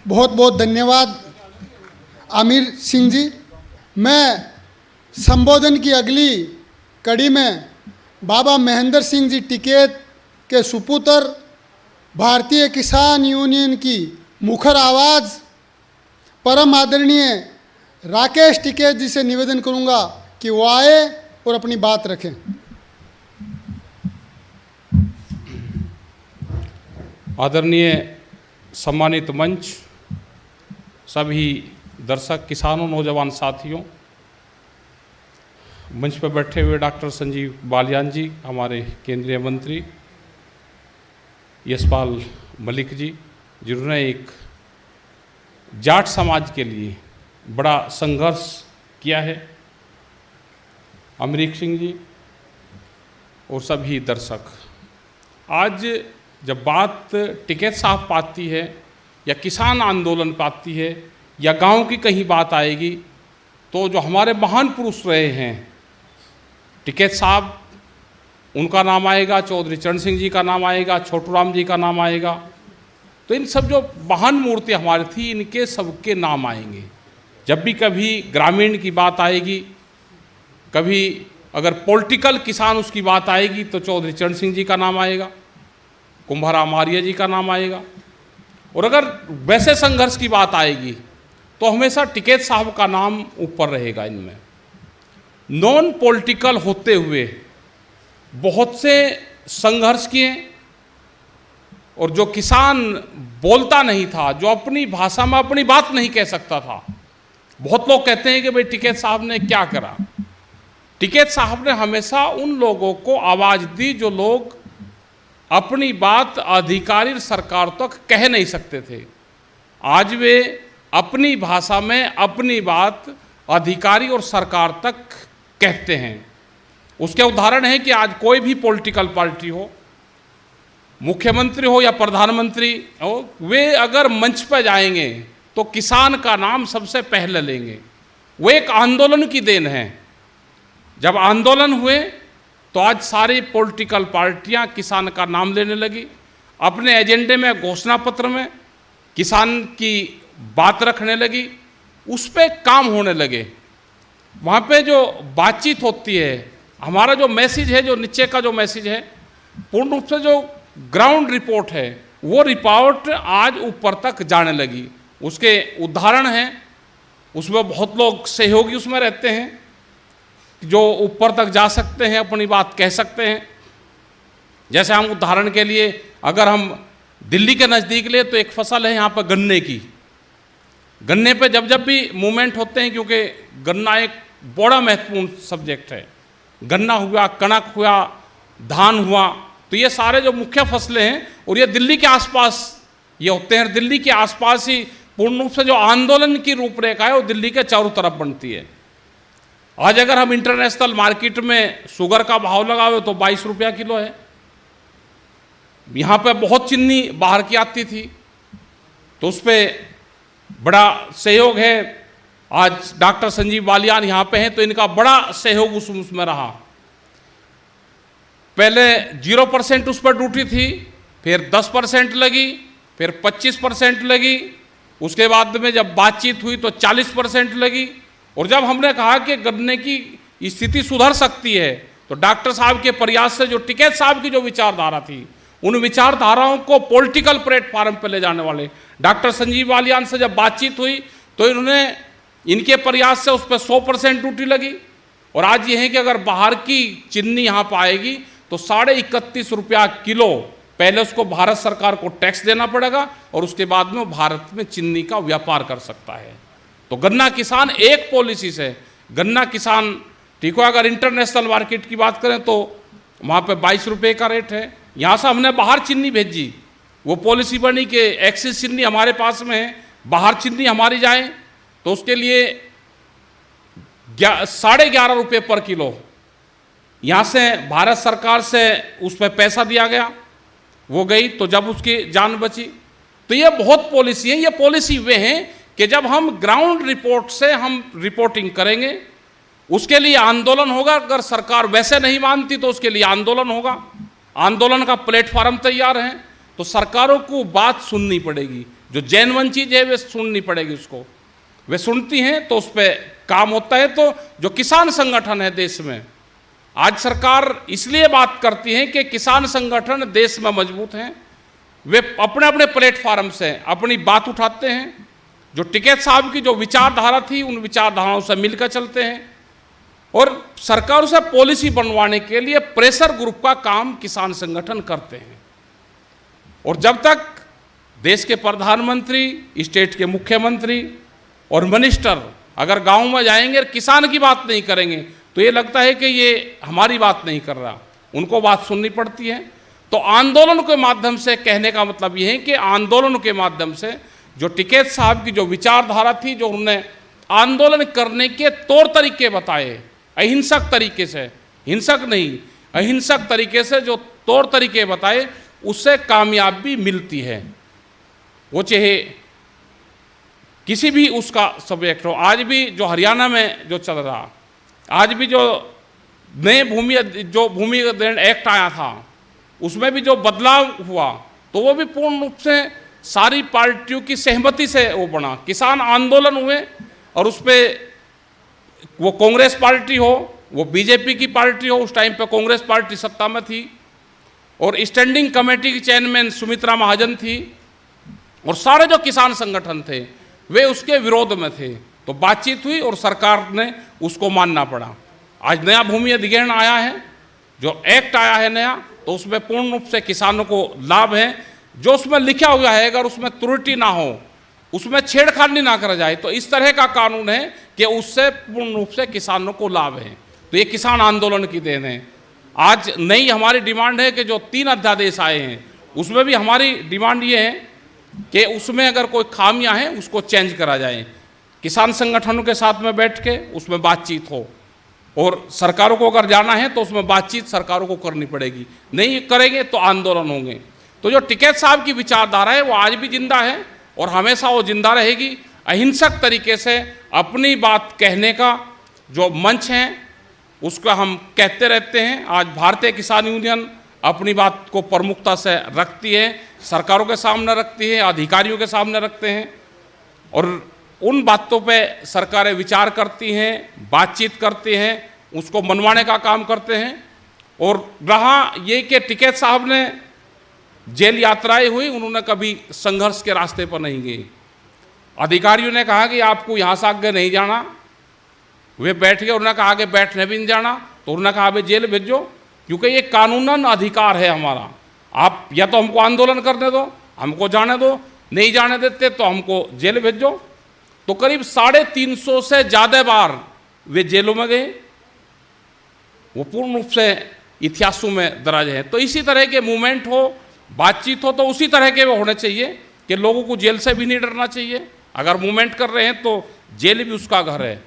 बहुत बहुत धन्यवाद आमिर सिंह जी। मैं संबोधन की अगली कड़ी में बाबा महेंद्र सिंह जी टिकैत के सुपुत्र, भारतीय किसान यूनियन की मुखर आवाज़, परम आदरणीय राकेश टिकैत जी से निवेदन करूंगा कि वो आए और अपनी बात रखें। आदरणीय सम्मानित मंच, सभी दर्शक, किसानों, नौजवान साथियों, मंच पर बैठे हुए डॉक्टर संजीव बालियान जी, हमारे केंद्रीय मंत्री, यशपाल मलिक जी, जिन्होंने एक जाट समाज के लिए बड़ा संघर्ष किया है, अमरीक सिंह जी और सभी दर्शक। आज जब बात टिकैत साहब पर आती है या किसान आंदोलन पर आती है या गांव की कहीं बात आएगी, तो जो हमारे महान पुरुष रहे हैं, टिकैत साहब, उनका नाम आएगा, चौधरी चरण सिंह जी का नाम आएगा, छोटू राम जी का नाम आएगा। तो इन सब जो महान मूर्ति हमारी थी, इनके सबके नाम आएंगे। जब भी कभी ग्रामीण की बात आएगी, कभी अगर पॉलिटिकल किसान उसकी बात आएगी, तो चौधरी चरण सिंह जी का नाम आएगा, कुंभाराम आर्य जी का नाम आएगा। और अगर वैसे संघर्ष की बात आएगी तो हमेशा टिकैत साहब का नाम ऊपर रहेगा। इनमें नॉन पॉलिटिकल होते हुए बहुत से संघर्ष किए, और जो किसान बोलता नहीं था, जो अपनी भाषा में अपनी बात नहीं कह सकता था, बहुत लोग कहते हैं कि भाई टिकैत साहब ने क्या करा। टिकैत साहब ने हमेशा उन लोगों को आवाज़ दी जो लोग अपनी बात अधिकारी सरकार तक कह नहीं सकते थे। आज वे अपनी भाषा में अपनी बात अधिकारी और सरकार तक कहते हैं। उसके उदाहरण है कि आज कोई भी पॉलिटिकल पार्टी हो, मुख्यमंत्री हो या प्रधानमंत्री हो, वे अगर मंच पर जाएंगे तो किसान का नाम सबसे पहले लेंगे। वो एक आंदोलन की देन है। जब आंदोलन हुए तो आज सारी पॉलिटिकल पार्टियां किसान का नाम लेने लगी, अपने एजेंडे में, घोषणा पत्र में किसान की बात रखने लगी, उस पे काम होने लगे। वहाँ पे जो बातचीत होती है, हमारा जो मैसेज है, जो नीचे का जो मैसेज है, पूर्ण रूप से जो ग्राउंड रिपोर्ट है, वो रिपोर्ट आज ऊपर तक जाने लगी। उसके उदाहरण हैं, उसमें बहुत लोग सहयोगी उसमें रहते हैं जो ऊपर तक जा सकते हैं, अपनी बात कह सकते हैं। जैसे हम उदाहरण के लिए अगर हम दिल्ली के नज़दीक ले तो एक फसल है यहाँ पर गन्ने की। गन्ने पे जब जब भी मूवमेंट होते हैं, क्योंकि गन्ना एक बड़ा महत्वपूर्ण सब्जेक्ट है, गन्ना हुआ, कनक हुआ, धान हुआ, तो ये सारे जो मुख्य फसलें हैं और ये दिल्ली के आसपास ये होते हैं। दिल्ली के आसपास ही पूर्ण रूप से जो आंदोलन की रूपरेखा है वो दिल्ली के चारों तरफ बनती है। आज अगर हम इंटरनेशनल मार्केट में शुगर का भाव लगावे तो 22 रुपया किलो है। यहाँ पे बहुत चीनी बाहर की आती थी, तो उस पर बड़ा सहयोग है। आज डॉक्टर संजीव बालियान यहाँ पे हैं तो इनका बड़ा सहयोग उसमें रहा। पहले 0% उस पर ड्यूटी थी, फिर 10% लगी, फिर 25% लगी, उसके बाद में जब बातचीत हुई तो 40% लगी। और जब हमने कहा कि गन्ने की स्थिति सुधर सकती है, तो डॉक्टर साहब के प्रयास से जो टिकैत साहब की जो विचारधारा थी, उन विचारधाराओं को पॉलिटिकल प्लेटफॉर्म पर ले जाने वाले डॉक्टर संजीव बालियान से जब बातचीत हुई तो इन्होंने, इनके प्रयास से उस पर 100% ड्यूटी लगी। और आज ये है कि अगर बाहर की चीनी यहाँ पर आएगी तो 31.5 रुपया किलो पहले उसको भारत सरकार को टैक्स देना पड़ेगा और उसके बाद में वो भारत में चीनी का व्यापार कर सकता है। तो गन्ना किसान एक पॉलिसी से, गन्ना किसान ठीक हो, अगर इंटरनेशनल मार्केट की बात करें तो वहाँ पे 22 रुपये का रेट है। यहाँ से हमने बाहर चीनी भेजी, वो पॉलिसी बनी कि एक्सिस चीनी हमारे पास में है, बाहर चीनी हमारी जाए, तो उसके लिए 11.5 रुपये पर किलो यहाँ से भारत सरकार से उस पर पैसा दिया गया, वो गई, तो जब उसकी जान बची। तो ये बहुत पॉलिसी है। ये पॉलिसी वे हैं कि जब हम ग्राउंड रिपोर्ट से हम रिपोर्टिंग करेंगे, उसके लिए आंदोलन होगा। अगर सरकार वैसे नहीं मानती तो उसके लिए आंदोलन होगा। आंदोलन का प्लेटफॉर्म तैयार है, तो सरकारों को बात सुननी पड़ेगी। जो जेन्युइन चीज़ है वे सुननी पड़ेगी, उसको वे सुनती हैं तो उस पर काम होता है। तो जो किसान संगठन है देश में, आज सरकार इसलिए बात करती है कि किसान संगठन देश में मजबूत हैं, वे अपने अपने प्लेटफॉर्म से अपनी बात उठाते हैं। जो टिकैत साहब की जो विचारधारा थी, उन विचारधाराओं से मिलकर चलते हैं और सरकारों से पॉलिसी बनवाने के लिए प्रेशर ग्रुप का काम किसान संगठन करते हैं। और जब तक देश के प्रधानमंत्री, स्टेट के मुख्यमंत्री और मिनिस्टर अगर गांव में जाएंगे और किसान की बात नहीं करेंगे तो तो ये लगता है कि ये हमारी बात नहीं कर रहा, उनको बात सुननी पड़ती है। तो आंदोलन के माध्यम से कहने का मतलब ये है कि आंदोलन के माध्यम से जो टिकैत साहब की जो विचारधारा थी, जो उन्होंने आंदोलन करने के तौर तरीके बताए अहिंसक तरीके से, हिंसक नहीं अहिंसक तरीके से जो तौर तरीके बताए, उससे कामयाबी मिलती है। वो चाहे किसी भी उसका सब्जेक्ट हो। आज भी जो हरियाणा में जो चल रहा, आज भी जो नए भूमि अधिग्रहण एक्ट आया था, उसमें भी जो बदलाव हुआ, तो वो भी पूर्ण रूप से सारी पार्टियों की सहमति से वो बना। किसान आंदोलन हुए और उस पर वो कांग्रेस पार्टी हो, वो बीजेपी की पार्टी हो, उस टाइम पे कांग्रेस पार्टी सत्ता में थी और स्टैंडिंग कमेटी की चेयरमैन सुमित्रा महाजन थी और सारे जो किसान संगठन थे वे उसके विरोध में थे। तो बातचीत हुई और सरकार ने उसको मानना पड़ा। आज नया भूमि अधिग्रहण आया है, जो एक्ट आया है नया, तो उसमें पूर्ण रूप से किसानों को लाभ है। जो उसमें लिखा हुआ है अगर उसमें त्रुटि ना हो, उसमें छेड़खानी ना करा जाए, तो इस तरह का कानून है कि उससे पूर्ण रूप से किसानों को लाभ है। तो ये किसान आंदोलन की देन है। आज नई हमारी डिमांड है कि जो 3 अध्यादेश आए हैं उसमें भी हमारी डिमांड ये है कि उसमें अगर कोई खामियां हैं उसको चेंज करा जाए। किसान संगठनों के साथ में बैठ के उसमें बातचीत हो और सरकारों को अगर जाना है तो उसमें बातचीत सरकारों को करनी पड़ेगी, नहीं करेंगे तो आंदोलन होंगे। तो जो टिकैत साहब की विचारधारा है वो आज भी जिंदा है और हमेशा वो जिंदा रहेगी। अहिंसक तरीके से अपनी बात कहने का जो मंच है उसका हम कहते रहते हैं। आज भारतीय किसान यूनियन अपनी बात को प्रमुखता से रखती है, सरकारों के सामने रखती है, अधिकारियों के सामने रखते हैं और उन बातों पे सरकारें विचार करती हैं, बातचीत करती हैं, उसको मनवाने का काम करते हैं। और रहा ये कि टिकैत साहब ने जेल यात्राएं हुई, उन्होंने कभी संघर्ष के रास्ते पर नहीं गए। अधिकारियों ने कहा कि आपको यहाँ से आगे नहीं जाना, वे बैठ गए। उन्होंने कहा आगे बैठने भी नहीं जाना, तो उन्होंने कहा अभी जेल भेजो, क्योंकि ये कानूनन अधिकार है हमारा। आप या तो हमको आंदोलन करने दो, हमको जाने दो, नहीं जाने देते तो हमको जेल भेजो। तो करीब 350 से ज़्यादा बार वे जेलों में गए। वो पूर्ण रूप से इतिहासों में दर्ज है। तो इसी तरह के मूवमेंट हो, बातचीत हो, तो उसी तरह के वो होने चाहिए कि लोगों को जेल से भी नहीं डरना चाहिए। अगर मूवमेंट कर रहे हैं तो जेल भी उसका घर है।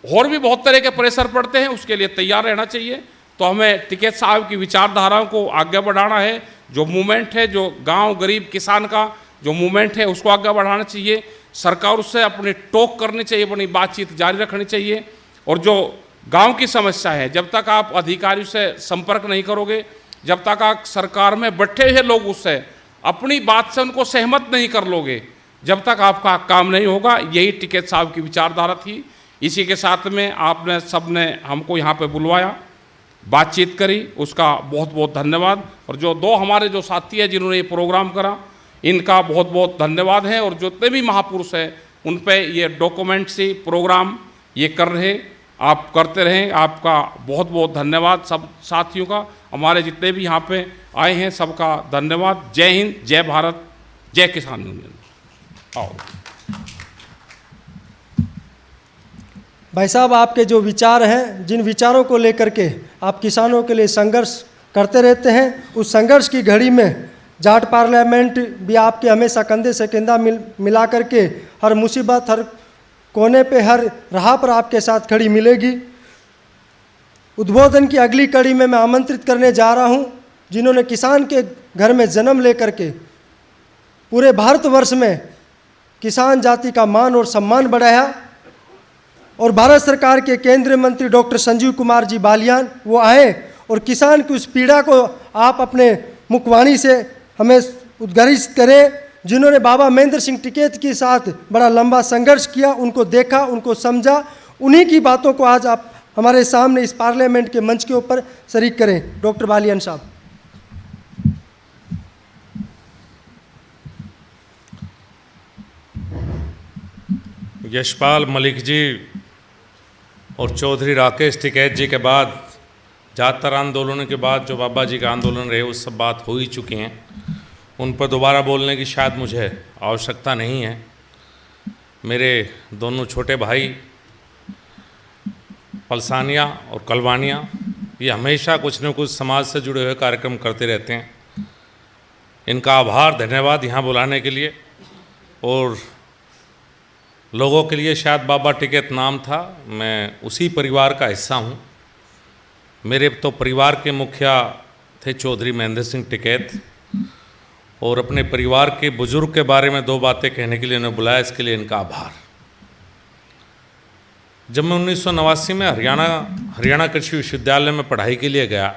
और भी बहुत तरह के प्रेशर पड़ते हैं, उसके लिए तैयार रहना चाहिए। तो हमें टिकैत साहब की विचारधाराओं को आगे बढ़ाना है। जो मूवमेंट है, जो गांव गरीब किसान का जो मूवमेंट है उसको आगे बढ़ाना चाहिए। सरकार उससे अपनी टोक करनी चाहिए, अपनी बातचीत जारी रखनी चाहिए। और जो गांव की समस्या है, जब तक आप अधिकारियों से संपर्क नहीं करोगे, जब तक आप सरकार में बैठे हुए लोग उससे अपनी बात से उनको सहमत नहीं कर लोगे, जब तक आपका काम नहीं होगा। यही टिकैत साहब की विचारधारा थी। इसी के साथ में आपने सबने हमको यहाँ पे बुलवाया, बातचीत करी, उसका बहुत बहुत धन्यवाद। और जो 2 हमारे जो साथी हैं जिन्होंने ये प्रोग्राम करा, इनका बहुत बहुत धन्यवाद है। और जितने भी महापुरुष हैं उन पे ये डॉक्यूमेंट से प्रोग्राम ये कर रहे, आप करते रहें। आपका बहुत बहुत धन्यवाद सब साथियों का, हमारे जितने भी यहाँ पे आए हैं सबका धन्यवाद। जय हिंद, जय भारत, जय किसान यूनियन। आओ भाई साहब, आपके जो विचार हैं, जिन विचारों को लेकर के आप किसानों के लिए संघर्ष करते रहते हैं, उस संघर्ष की घड़ी में जाट पार्लियामेंट भी आपके हमेशा कंधे से कंधा मिला करके हर मुसीबत, हर कोने पे, हर राह पर आपके साथ खड़ी मिलेगी। उद्बोधन की अगली कड़ी में मैं आमंत्रित करने जा रहा हूं, जिन्होंने किसान के घर में जन्म लेकर के पूरे भारतवर्ष में किसान जाति का मान और सम्मान बढ़ाया। और भारत सरकार के केंद्रीय मंत्री डॉक्टर संजीव कुमार जी बालियान वो आए और किसान की उस पीड़ा को आप अपने मुखवाणी से हमें उद्घाटित करें, जिन्होंने बाबा महेंद्र सिंह टिकैत के साथ बड़ा लंबा संघर्ष किया, उनको देखा, उनको समझा। उन्हीं की बातों को आज आप हमारे सामने इस पार्लियामेंट के मंच के ऊपर शरीक करें। डॉक्टर बालियान साहब। यशपाल मलिक जी और चौधरी राकेश टिकैत जी के बाद, ज़्यादातर आंदोलनों के बाद जो बाबा जी का आंदोलन रहे उस सब बात हो ही चुकी हैं। उन पर दोबारा बोलने की शायद मुझे आवश्यकता नहीं है। मेरे दोनों छोटे भाई पलसानिया और कलवानिया, ये हमेशा कुछ न कुछ समाज से जुड़े हुए कार्यक्रम करते रहते हैं। इनका आभार, धन्यवाद यहाँ बुलाने के लिए। और लोगों के लिए शायद बाबा टिकैत नाम था, मैं उसी परिवार का हिस्सा हूँ। मेरे तो परिवार के मुखिया थे चौधरी महेंद्र सिंह टिकैत, और अपने परिवार के बुजुर्ग के बारे में 2 बातें कहने के लिए उन्हें बुलाया, इसके लिए इनका आभार। जब मैं 1989 में हरियाणा कृषि विश्वविद्यालय में पढ़ाई के लिए गया,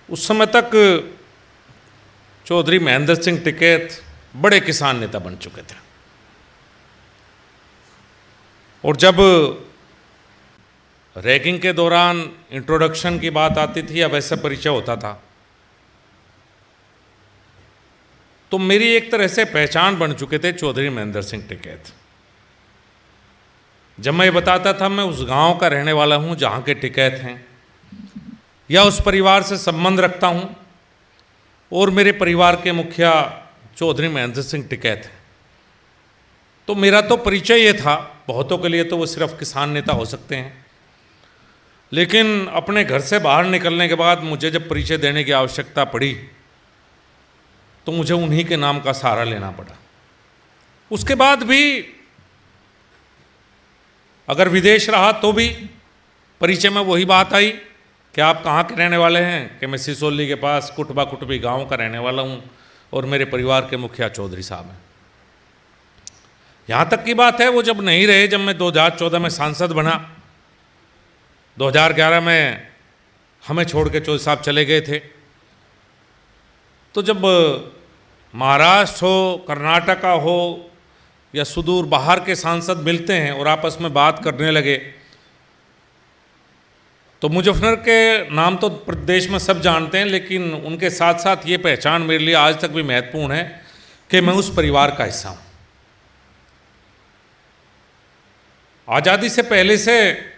उस समय तक चौधरी महेंद्र सिंह टिकैत बड़े किसान नेता बन चुके थे। और जब रैगिंग के दौरान इंट्रोडक्शन की बात आती थी या वैसे परिचय होता था, तो मेरी एक तरह से पहचान बन चुके थे चौधरी महेंद्र सिंह टिकैत। जब मैं ये बताता था मैं उस गांव का रहने वाला हूं जहां के टिकैत हैं, या उस परिवार से संबंध रखता हूं और मेरे परिवार के मुखिया चौधरी महेंद्र सिंह टिकैत हैं, तो मेरा तो परिचय ये था। बहुतों के लिए तो वो सिर्फ किसान नेता हो सकते हैं, लेकिन अपने घर से बाहर निकलने के बाद मुझे जब परिचय देने की आवश्यकता पड़ी तो मुझे उन्हीं के नाम का सहारा लेना पड़ा। उसके बाद भी अगर विदेश रहा तो भी परिचय में वही बात आई कि आप कहाँ के रहने वाले हैं, कि मैं सिसोली के पास कुटबा कुटबी गांव का रहने वाला हूँ और मेरे परिवार के मुखिया चौधरी साहब हैं। यहाँ तक की बात है वो जब नहीं रहे, जब मैं 2014 में सांसद बना, 2011 में हमें छोड़ के चौधरी साहब चले गए थे, तो जब महाराष्ट्र हो, कर्नाटका हो या सुदूर बाहर के सांसद मिलते हैं और आपस में बात करने लगे, तो मुजफ्फरनगर के नाम तो प्रदेश में सब जानते हैं, लेकिन उनके साथ साथ ये पहचान मेरे लिए आज तक भी महत्वपूर्ण है कि मैं उस परिवार का हिस्सा हूँ। आज़ादी से पहले से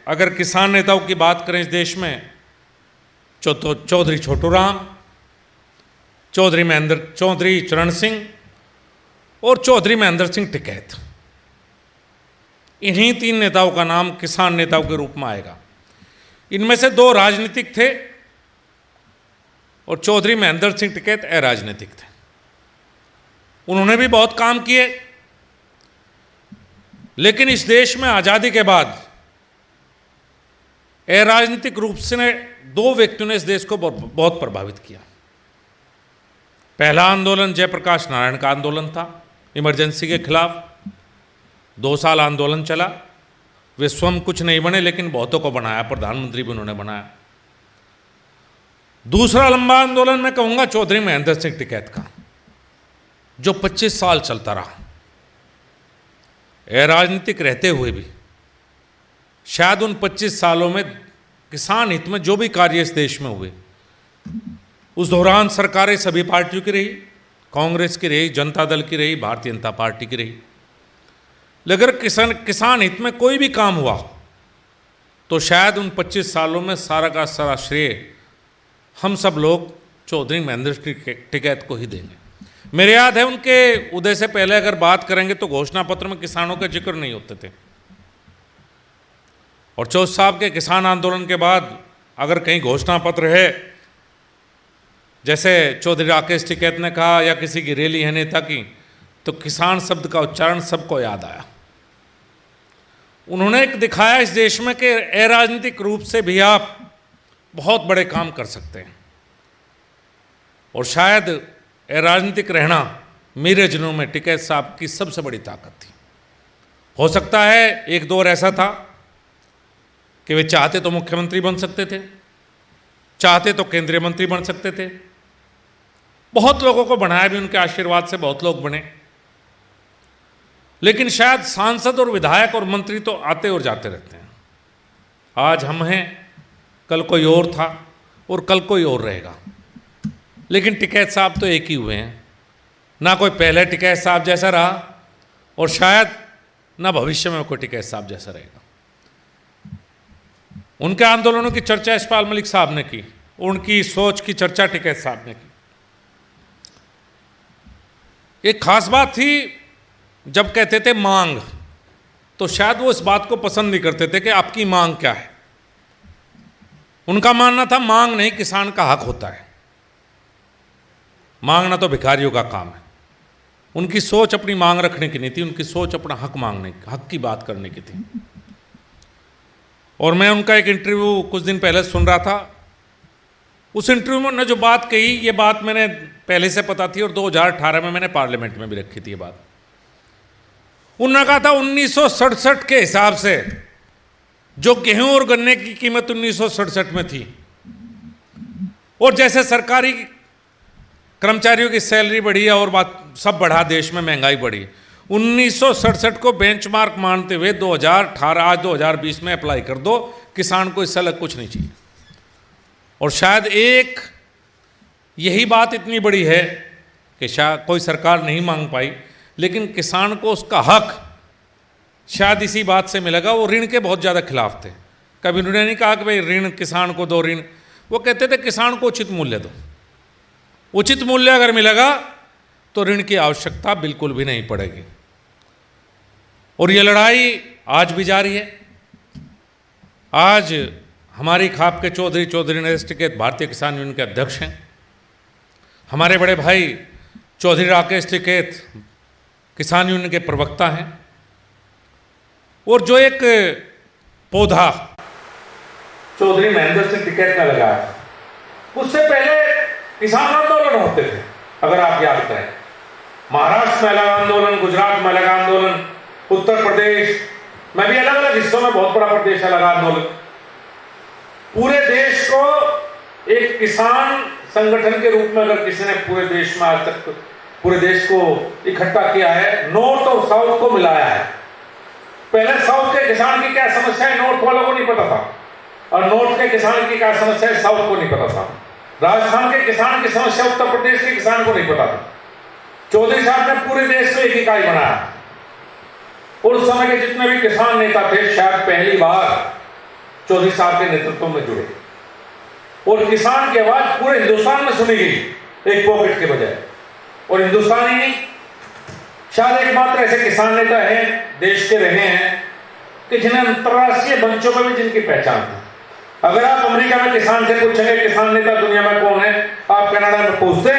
अगर किसान नेताओं की बात करें इस देश में, चौधरी छोटूराम, चौधरी चरण सिंह और चौधरी महेंद्र सिंह टिकैत, इन्हीं 3 नेताओं का नाम किसान नेताओं के रूप में आएगा। इनमें से 2 राजनीतिक थे और चौधरी महेंद्र सिंह टिकैत अराजनीतिक थे। उन्होंने भी बहुत काम किए, लेकिन इस देश में आज़ादी के बाद अराजनीतिक रूप से 2 व्यक्तियों ने इस देश को बहुत प्रभावित किया। पहला आंदोलन जयप्रकाश नारायण का आंदोलन था, इमरजेंसी के खिलाफ 2 साल आंदोलन चला। वे स्वयं कुछ नहीं बने, लेकिन बहुतों को बनाया, प्रधानमंत्री भी उन्होंने बनाया। दूसरा लंबा आंदोलन मैं कहूँगा चौधरी महेंद्र सिंह टिकैत का, जो 25 साल चलता रहा। राजनीतिक रहते हुए भी शायद उन 25 सालों में किसान हित में जो भी कार्य इस देश में हुए, उस दौरान सरकारें सभी पार्टियों की रही, कांग्रेस की रही, जनता दल की रही, भारतीय जनता पार्टी की रही, लेकिन किसान हित में कोई भी काम हुआ तो शायद उन 25 सालों में सारा का सारा श्रेय हम सब लोग चौधरी महेंद्र टिकैत को ही देंगे। मेरे याद है उनके उदय से पहले अगर बात करेंगे तो घोषणा पत्र में किसानों का जिक्र नहीं होते थे, और चौधरी साहब के किसान आंदोलन के बाद अगर कहीं घोषणा पत्र है, जैसे चौधरी राकेश टिकैत ने कहा या किसी की रैली है नेता की, तो किसान शब्द का उच्चारण सबको याद आया। उन्होंने एक दिखाया इस देश में कि अराजनीतिक रूप से भी आप बहुत बड़े काम कर सकते हैं, और शायद राजनीतिक रहना मेरे जिलों में टिकैत साहब की सबसे बड़ी ताकत थी। हो सकता है एक दौर ऐसा था कि वे चाहते तो मुख्यमंत्री बन सकते थे, चाहते तो केंद्रीय मंत्री बन सकते थे, बहुत लोगों को बनाया भी, उनके आशीर्वाद से बहुत लोग बने, लेकिन शायद सांसद और विधायक और मंत्री तो आते और जाते रहते हैं। आज हम हैं, कल कोई और था और कल कोई और रहेगा, लेकिन टिकैत साहब तो एक ही हुए हैं। ना कोई पहले टिकैत साहब जैसा रहा और शायद ना भविष्य में कोई टिकैत साहब जैसा रहेगा। उनके आंदोलनों की चर्चा यशपाल मलिक साहब ने की, उनकी सोच की चर्चा टिकैत साहब ने की। एक खास बात थी जब कहते थे मांग, तो शायद वो इस बात को पसंद नहीं करते थे कि आपकी मांग क्या है। उनका मानना था मांग नहीं, किसान का हक होता है, मांगना तो भिखारियों का काम है। उनकी सोच अपनी मांग रखने की नहीं थी, उनकी सोच अपना हक मांगने, हक की बात करने की थी। और मैं उनका एक इंटरव्यू कुछ दिन पहले सुन रहा था। उस इंटरव्यू में उन्होंने जो बात कही, ये बात मैंने पहले से पता थी और 2018 में मैंने पार्लियामेंट में भी रखी थी ये बात। उन्होंने कहा था 1967 के हिसाब से जो गेहूं और गन्ने की कीमत 1967 में थी, और जैसे सरकारी कर्मचारियों की सैलरी बढ़ी है और बात सब बढ़ा, देश में महंगाई बढ़ी, 1967 को बेंचमार्क मानते हुए 2018 आज 2020 में अप्लाई कर दो, किसान को इससे अलग कुछ नहीं चाहिए। और शायद एक यही बात इतनी बड़ी है कि शायद कोई सरकार नहीं मांग पाई, लेकिन किसान को उसका हक शायद इसी बात से मिलेगा। वो ऋण के बहुत ज़्यादा खिलाफ थे। कभी उन्होंने नहीं कहा कि भाई ऋण किसान को दो ऋण, वो कहते थे किसान को उचित मूल्य दो। उचित मूल्य अगर मिलेगा तो ऋण की आवश्यकता बिल्कुल भी नहीं पड़ेगी। और ये लड़ाई आज भी जारी है। आज हमारी खाप के चौधरी नरेश टिकैत भारतीय किसान यूनियन के अध्यक्ष हैं। हमारे बड़े भाई चौधरी राकेश टिकैत किसान यूनियन के प्रवक्ता हैं। और जो एक पौधा चौधरी महेंद्र सिंह टिकैत का लगा है, उससे पहले किसान आंदोलन होते थे। अगर आप याद करें, महाराष्ट्र में अलग आंदोलन, गुजरात में अलग आंदोलन, उत्तर प्रदेश में भी अलग अलग हिस्सों में बहुत बड़ा प्रदेश अलग आंदोलन। पूरे देश को एक किसान संगठन के रूप में अगर किसी ने पूरे देश में आज तक पूरे देश को इकट्ठा किया है, नॉर्थ और साउथ को मिलाया है। पहले साउथ के किसान की क्या समस्या है नॉर्थ वालों को नहीं पता था, और नॉर्थ के किसान की क्या समस्या है साउथ को नहीं पता था। राजस्थान के किसान की समस्या उत्तर प्रदेश के किसान को नहीं पता था। चौधरी साहब ने पूरे देश को एक इकाई बनाया। और उस समय के जितने भी किसान नेता थे, शायद पहली बार चौधरी साहब के नेतृत्व में जुड़े, और किसान की आवाज पूरे हिंदुस्तान में सुनी गई एक पॉकेट के बजाय। और हिंदुस्तान ही नहीं, शायद एकमात्र ऐसे किसान नेता हैं देश के रहे हैं कि जिन्हें अंतर्राष्ट्रीय मंचों पर भी जिनकी पहचान थी। अगर आप अमेरिका में किसान से पूछेंगे किसान नेता दुनिया में कौन है, आप कनाडा में पूछते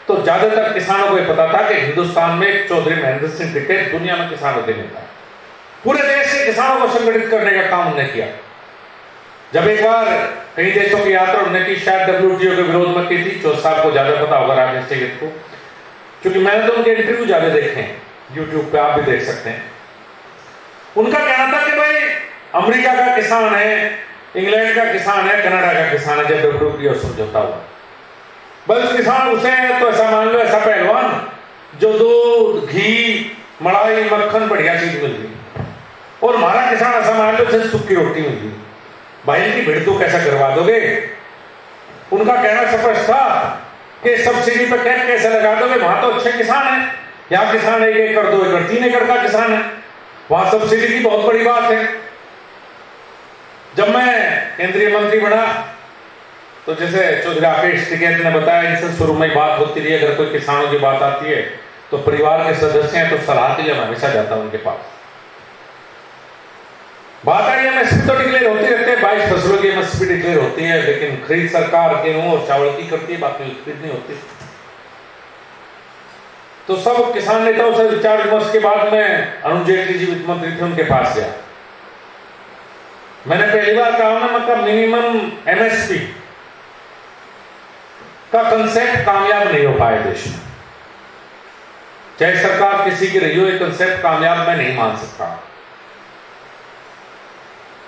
तो ज्यादातर किसानों को यह पता था कि हिंदुस्तान में चौधरी महेंद्र सिंह टिकैत दुनिया में किसानों के नेता। पूरे देश के किसानों को संगठित करने का काम उन्होंने किया। जब एक बार कई देशों की यात्रा उन्होंने की, शायद WTO के विरोध में की थी, चौधरी साहब को ज्यादा पता होगा राकेश टिकैत को, क्योंकि मैंने तो उनके इंटरव्यू ज्यादा देखे हैं, यूट्यूब पे आप भी देख सकते हैं। उनका कहना था कि भाई अमेरिका का किसान है, इंग्लैंड का किसान है, कनाडा का किसान है, जब WTO समझौता हुआ, बस किसान उसे है तो ऐसा मान लो, ऐसा पहलवान जो दूध, घी, मलाई, मक्खन बढ़िया चीज मिल गई, और हमारा किसान ऐसा मान लो जैसे सूखी रोटी मिल गई। भाई इनकी भिड़ तो कैसा करवा दोगे? उनका कहना स्पष्ट था कि सब्सिडी पर टैक्स कैसे लगा दोगे? वहां तो अच्छे किसान है, यहाँ किसान 1 एकड़ 2 एकड़ 3 एकड़ का किसान है, वहां सब्सिडी की बहुत बड़ी बात है। जब मैं केंद्रीय मंत्री बना तो जैसे चौधरी राकेश टिकैत ने बताया, इनसे शुरू में बात होती रही, अगर कोई किसानों की बात आती है तो परिवार के सदस्य हैं तो सलाह के लिए मैं हमेशा जाता हूं उनके पास। बात आई एमएसपी तो डिक्लेयर होती रहती है, 22 फसलों की एमएसपी डिक्लेयर होती है, लेकिन खरीद सरकार गेहूं और चावल की करती है, बाकी खरीद नहीं होती। तो सब किसान नेताओं से विचार विमर्श के बाद में अरुण जेटली जी वित्त मंत्री थे, उनके पास गया। मैंने पहली बार कहा ना, मतलब मिनिमम एमएसपी का कंसेप्ट कामयाब नहीं हो पाया देश में, चाहे सरकार किसी की रही हो, ये कंसेप्ट कामयाब मैं नहीं मान सकता।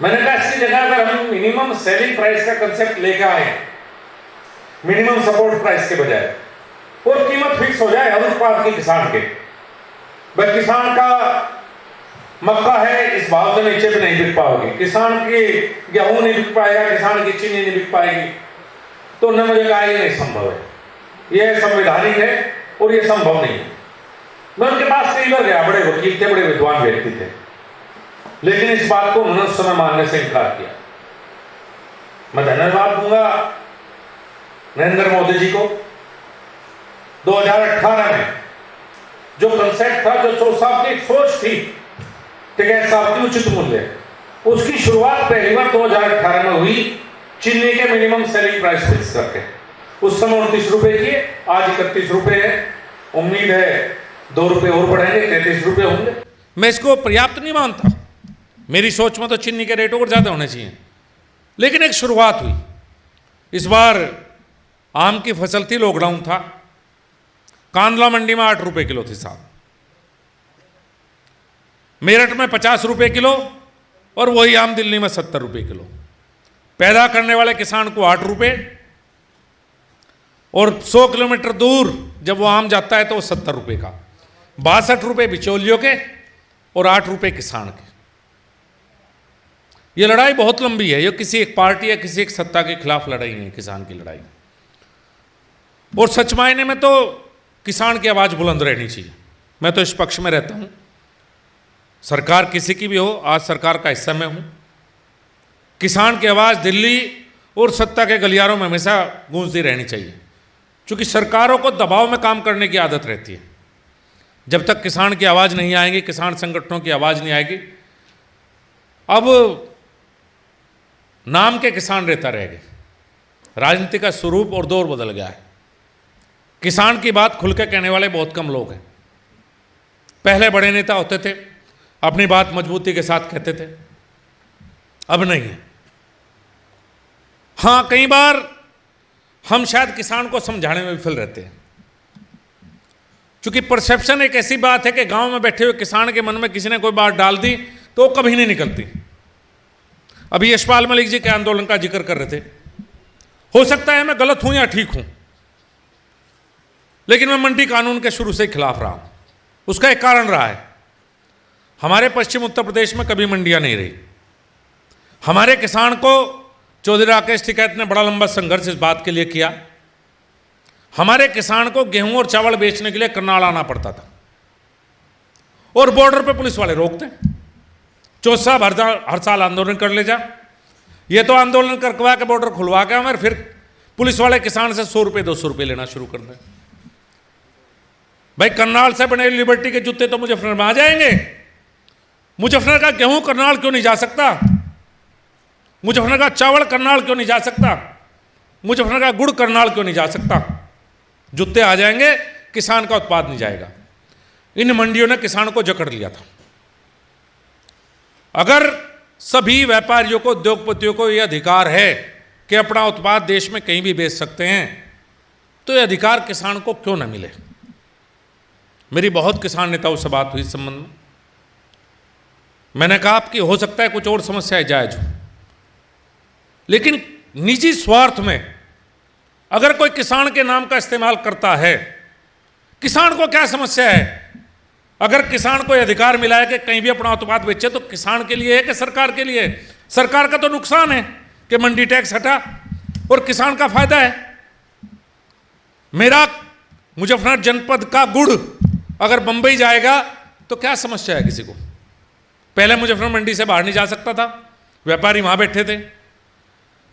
मैंने कहा इसकी जगह अगर हम मिनिमम सेलिंग प्राइस का कंसेप्ट लेकर आए, मिनिमम सपोर्ट प्राइस के बजाय, और कीमत फिक्स हो जाए हर उत्पाद की किसान के, भाई किसान का मक्का है इस भाव से नीचे भी नहीं बिक पाओगे, किसान की गेहूं नहीं बिक पाएगा, किसान की चीनी नहीं बिक पाएगी, तो उन्होंने मुझे कहा ये नहीं संभव है, यह संवैधानिक है और ये संभव नहीं है। मैं उनके पास कई बार गया, बड़े वकील थे, बड़े विद्वान व्यक्ति थे, लेकिन इस बात को उन्होंने उस समय मानने से इनकार किया। मैं धन्यवाद दूंगा नरेंद्र मोदी जी को। 2018 में जो कंसेप्ट था, जो चौधरी साहब की एक सोच थी टिकैत साहब की उचित मूल्य, उसकी शुरुआत पहली बार 2018 में हुई चीनी के मिनिमम सेलिंग प्राइस फिक्स करके। उस समय 29 रुपए की, आज 31 रुपए है। उम्मीद है 2 रुपए और बढ़ेंगे, 33 रुपए होंगे। मैं इसको पर्याप्त नहीं मानता, मेरी सोच में तो चीनी के रेट और ज़्यादा होने चाहिए, लेकिन एक शुरुआत हुई। इस बार आम की फसल थी, लॉकडाउन था, कांदला मंडी में 8 रुपए किलो थी साहब, मेरठ में 50 रुपए किलो और वही आम दिल्ली में 70 रुपए किलो। पैदा करने वाले किसान को 8 रुपए और 100 किलोमीटर दूर जब वो आम जाता है तो वो 70 रुपए का, 62 रुपए बिचौलियों के और 8 रुपए किसान के। ये लड़ाई बहुत लंबी है, ये किसी एक पार्टी या किसी एक सत्ता के खिलाफ लड़ाई नहीं है, किसान की लड़ाई। और सच मायने में तो किसान की आवाज़ बुलंद रहनी चाहिए। मैं तो इस पक्ष में रहता हूँ, सरकार किसी की भी हो, आज सरकार का हिस्सा मैं हूँ। किसान की आवाज़ दिल्ली और सत्ता के गलियारों में हमेशा गूंजती रहनी चाहिए, क्योंकि सरकारों को दबाव में काम करने की आदत रहती है। जब तक किसान की आवाज़ नहीं आएगी, किसान संगठनों की आवाज़ नहीं आएगी, अब नाम के किसान रहता रहेगा। राजनीति का स्वरूप और दौर बदल गया है। किसान की बात खुल के कहने वाले बहुत कम लोग हैं। पहले बड़े नेता होते थे, अपनी बात मजबूती के साथ कहते थे, अब नहीं है। हाँ, कई बार हम शायद किसान को समझाने में विफल रहते हैं, क्योंकि परसेप्शन एक ऐसी बात है कि गांव में बैठे हुए किसान के मन में किसी ने कोई बात डाल दी तो वो कभी नहीं निकलती। अभी यशपाल मलिक जी के आंदोलन का जिक्र कर रहे थे, हो सकता है मैं गलत हूं या ठीक हूं, लेकिन मैं मंडी कानून के शुरू से खिलाफ रहा हूं। उसका एक कारण रहा है, हमारे पश्चिम उत्तर प्रदेश में कभी मंडियां नहीं रही। हमारे किसान को चौधरी राकेश टिकैत ने बड़ा लंबा संघर्ष इस बात के लिए किया। हमारे किसान को गेहूं और चावल बेचने के लिए करनाल आना पड़ता था, और बॉर्डर पे पुलिस वाले रोकते हैं। चौथ साहब हर साल आंदोलन कर ले जा, ये तो आंदोलन करवा के बॉर्डर खुलवा के हमारे फिर पुलिस वाले किसान से 100 रुपये 200 रुपये लेना शुरू कर दें। भाई, करनाल से बने लिबर्टी के जूते तो मुजफ्फरनगर में आ जाएंगे, मुजफ्फरनगर का गेहूं करनाल क्यों नहीं जा सकता? मुजफ्फरनगर का चावल करनाल क्यों नहीं जा सकता? मुजफ्फरनगर का गुड़ करनाल क्यों नहीं जा सकता? जूते आ जाएंगे, किसान का उत्पाद नहीं जाएगा। इन मंडियों ने किसान को जकड़ लिया था। अगर सभी व्यापारियों को, उद्योगपतियों को यह अधिकार है कि अपना उत्पाद देश में कहीं भी बेच सकते हैं, तो यह अधिकार किसान को क्यों न मिले? मेरी बहुत किसान नेताओं से बात हुई इस संबंध में। मैंने कहा कि हो सकता है कुछ और समस्याएं जायज हो, लेकिन निजी स्वार्थ में अगर कोई किसान के नाम का इस्तेमाल करता है, किसान को क्या समस्या है? अगर किसान को यह अधिकार मिला है कि कहीं भी अपना उत्पाद बेचे, तो किसान के लिए है कि सरकार के लिए? सरकार का तो नुकसान है कि मंडी टैक्स हटा, और किसान का फायदा है। मेरा मुजफ्फरनगर जनपद का गुड़ अगर बंबई जाएगा तो क्या समस्या है किसी को? पहले मुजफ्फरनगर मंडी से बाहर नहीं जा सकता था, व्यापारी वहां बैठे थे।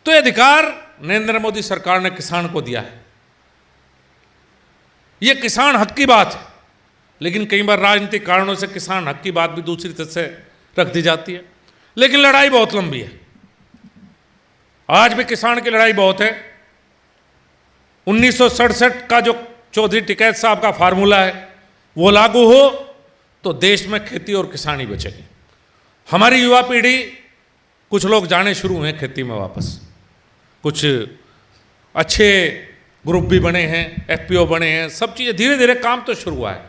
तो यह अधिकार नरेंद्र मोदी सरकार ने किसान को दिया है। यह किसान हक की बात है, लेकिन कई बार राजनीतिक कारणों से किसान हक की बात भी दूसरी तरह से रख दी जाती है। लेकिन लड़ाई बहुत लंबी है, आज भी किसान की लड़ाई बहुत है। 1967 का जो चौधरी टिकैत साहब का फार्मूला है वो लागू हो तो देश में खेती और किसानी बचेगी। हमारी युवा पीढ़ी, कुछ लोग जाने शुरू हुए खेती में वापस, कुछ अच्छे ग्रुप भी बने हैं, एफपीओ बने हैं, सब चीज़ें धीरे धीरे काम तो शुरू हुआ है,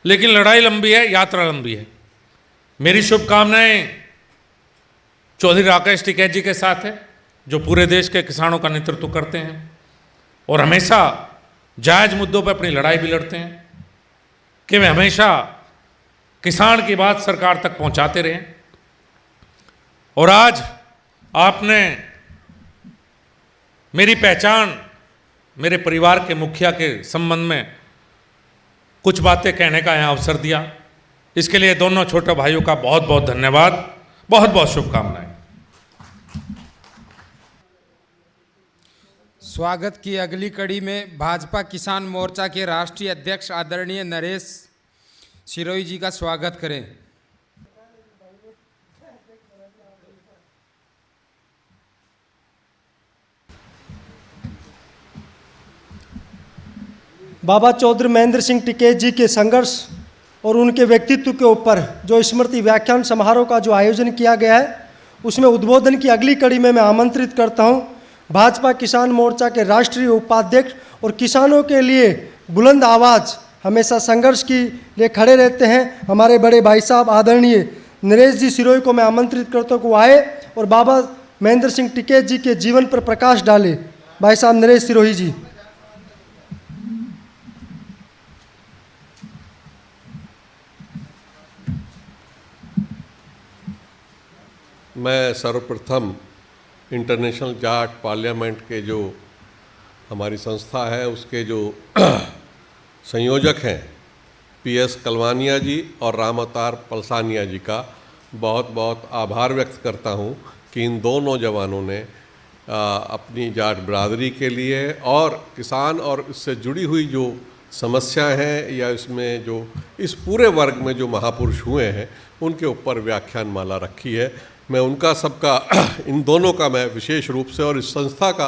लेकिन लड़ाई लंबी है, यात्रा लंबी है। मेरी शुभकामनाएं चौधरी राकेश टिकैत जी के साथ है, जो पूरे देश के किसानों का नेतृत्व करते हैं और हमेशा जायज मुद्दों पर अपनी लड़ाई भी लड़ते हैं, कि वे हमेशा किसान की बात सरकार तक पहुंचाते रहें। और आज आपने मेरी पहचान मेरे परिवार के मुखिया के संबंध में कुछ बातें कहने का यहाँ अवसर दिया, इसके लिए दोनों छोटे भाइयों का बहुत बहुत धन्यवाद, बहुत बहुत शुभकामनाएं। स्वागत की अगली कड़ी में भाजपा किसान मोर्चा के राष्ट्रीय अध्यक्ष आदरणीय नरेश शिरोई जी का स्वागत करें। बाबा चौधरी महेंद्र सिंह टिकैत जी के संघर्ष और उनके व्यक्तित्व के ऊपर जो स्मृति व्याख्यान समारोह का जो आयोजन किया गया है, उसमें उद्बोधन की अगली कड़ी में मैं आमंत्रित करता हूं भाजपा किसान मोर्चा के राष्ट्रीय उपाध्यक्ष और किसानों के लिए बुलंद आवाज़ हमेशा संघर्ष के लिए खड़े रहते हैं हमारे बड़े भाई साहब आदरणीय नरेश जी सिरोही को मैं आमंत्रित करता हूं कि वो आए और बाबा महेंद्र सिंह टिकैत जी के जीवन पर प्रकाश डाले। भाई साहब नरेश सिरोही जी। मैं सर्वप्रथम इंटरनेशनल जाट पार्लियामेंट के जो हमारी संस्था है उसके जो संयोजक हैं PS कलवानिया जी और राम अवतार पलसानिया जी का बहुत बहुत आभार व्यक्त करता हूं कि इन दो नौजवानों ने अपनी जाट बरादरी के लिए और किसान और इससे जुड़ी हुई जो समस्याएं हैं या इसमें जो इस पूरे वर्ग में जो महापुरुष हुए हैं उनके ऊपर व्याख्यान माला रखी है। मैं उनका सबका इन दोनों का मैं विशेष रूप से और इस संस्था का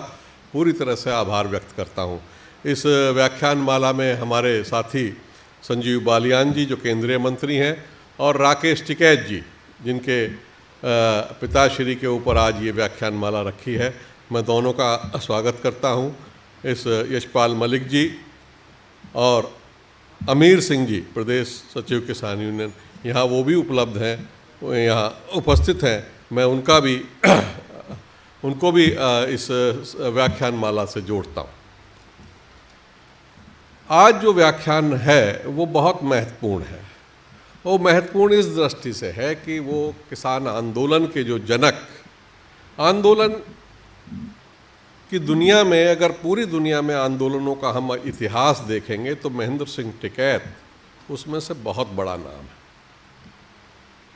पूरी तरह से आभार व्यक्त करता हूं। इस व्याख्यान माला में हमारे साथी संजीव बालियान जी जो केंद्रीय मंत्री हैं और राकेश टिकैत जी जिनके पिताश्री के ऊपर आज ये व्याख्यान माला रखी है, मैं दोनों का स्वागत करता हूं। इस यशपाल मलिक जी और अमीर सिंह जी प्रदेश सचिव किसान यूनियन, यहाँ वो भी उपलब्ध हैं, वो यहाँ उपस्थित हैं, मैं उनका भी उनको भी इस व्याख्यान माला से जोड़ता हूँ। आज जो व्याख्यान है वो बहुत महत्वपूर्ण है। वो महत्वपूर्ण इस दृष्टि से है कि वो किसान आंदोलन के जो जनक, आंदोलन की दुनिया में अगर पूरी दुनिया में आंदोलनों का हम इतिहास देखेंगे तो महेंद्र सिंह टिकैत उसमें से बहुत बड़ा नाम है।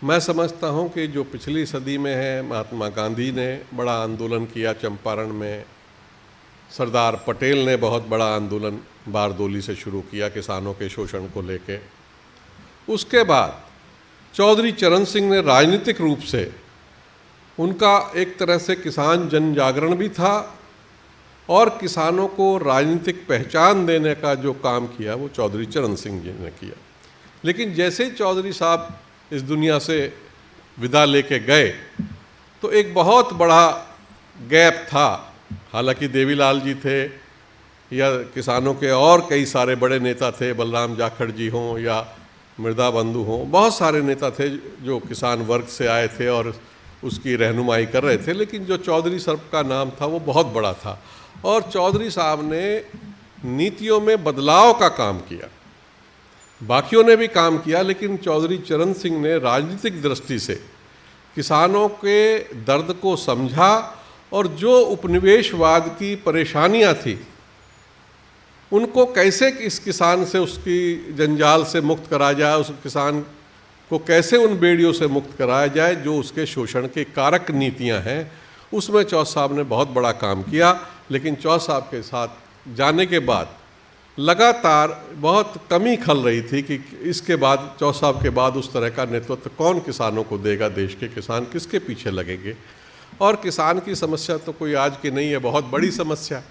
मैं समझता हूँ कि जो पिछली सदी में है, महात्मा गांधी ने बड़ा आंदोलन किया चंपारण में, सरदार पटेल ने बहुत बड़ा आंदोलन बारदोली से शुरू किया किसानों के शोषण को लेके। उसके बाद चौधरी चरण सिंह ने राजनीतिक रूप से, उनका एक तरह से किसान जन जागरण भी था और किसानों को राजनीतिक पहचान देने का जो काम किया वो चौधरी चरण सिंह जी ने किया। लेकिन जैसे ही चौधरी साहब इस दुनिया से विदा लेके गए तो एक बहुत बड़ा गैप था। हालांकि देवीलाल जी थे या किसानों के और कई सारे बड़े नेता थे, बलराम जाखड़ जी हों या मृदा बंधु हों, बहुत सारे नेता थे जो किसान वर्ग से आए थे और उसकी रहनुमाई कर रहे थे, लेकिन जो चौधरी साहब का नाम था वो बहुत बड़ा था और चौधरी साहब ने नीतियों में बदलाव का काम किया। बाकियों ने भी काम किया, लेकिन चौधरी चरण सिंह ने राजनीतिक दृष्टि से किसानों के दर्द को समझा और जो उपनिवेशवाद की परेशानियां थी उनको कैसे इस किसान से, उसकी जंजाल से मुक्त कराया जाए, उस किसान को कैसे उन बेड़ियों से मुक्त कराया जाए जो उसके शोषण के कारक नीतियां हैं, उसमें चौथ साहब ने बहुत बड़ा काम किया। लेकिन चौथ साहब के साथ जाने के बाद लगातार बहुत कमी खल रही थी कि इसके बाद चौथ साहब के बाद उस तरह का नेतृत्व कौन किसानों को देगा, देश के किसान किसके पीछे लगेंगे। और किसान की समस्या तो कोई आज की नहीं है, बहुत बड़ी समस्या।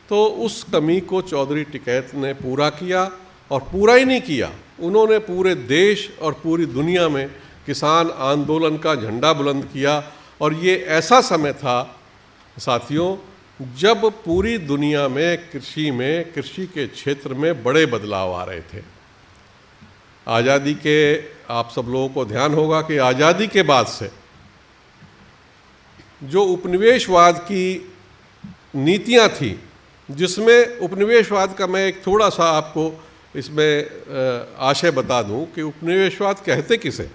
तो उस कमी को चौधरी टिकैत ने पूरा किया और पूरा ही नहीं किया, उन्होंने पूरे देश और पूरी दुनिया में किसान आंदोलन का झंडा बुलंद किया। और ये ऐसा समय था साथियों जब पूरी दुनिया में कृषि के क्षेत्र में बड़े बदलाव आ रहे थे। आज़ादी के, आप सब लोगों को ध्यान होगा कि आज़ादी के बाद से जो उपनिवेशवाद की नीतियां थी, जिसमें उपनिवेशवाद का मैं एक थोड़ा सा आपको इसमें आशय बता दूं कि उपनिवेशवाद कहते किसे,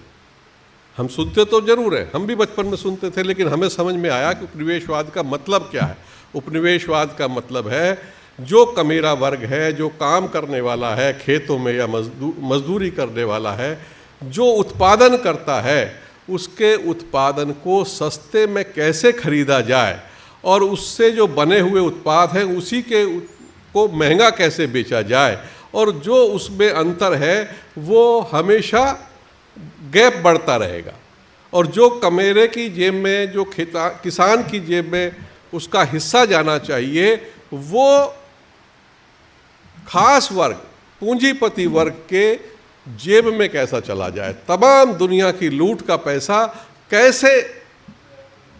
हम सुनते तो जरूर हैं, हम भी बचपन में सुनते थे, लेकिन हमें समझ में आया कि उपनिवेशवाद का मतलब क्या है। उपनिवेशवाद का मतलब है जो कमेरा वर्ग है, जो काम करने वाला है खेतों में या मजदूरी करने वाला है, जो उत्पादन करता है, उसके उत्पादन को सस्ते में कैसे खरीदा जाए और उससे जो बने हुए उत्पाद हैं उसी के को महंगा कैसे बेचा जाए, और जो उसमें अंतर है वो हमेशा गैप बढ़ता रहेगा। और जो कमेरे की जेब में, जो किसान की जेब में उसका हिस्सा जाना चाहिए, वो खास वर्ग, पूंजीपति वर्ग के जेब में कैसा चला जाए, तमाम दुनिया की लूट का पैसा कैसे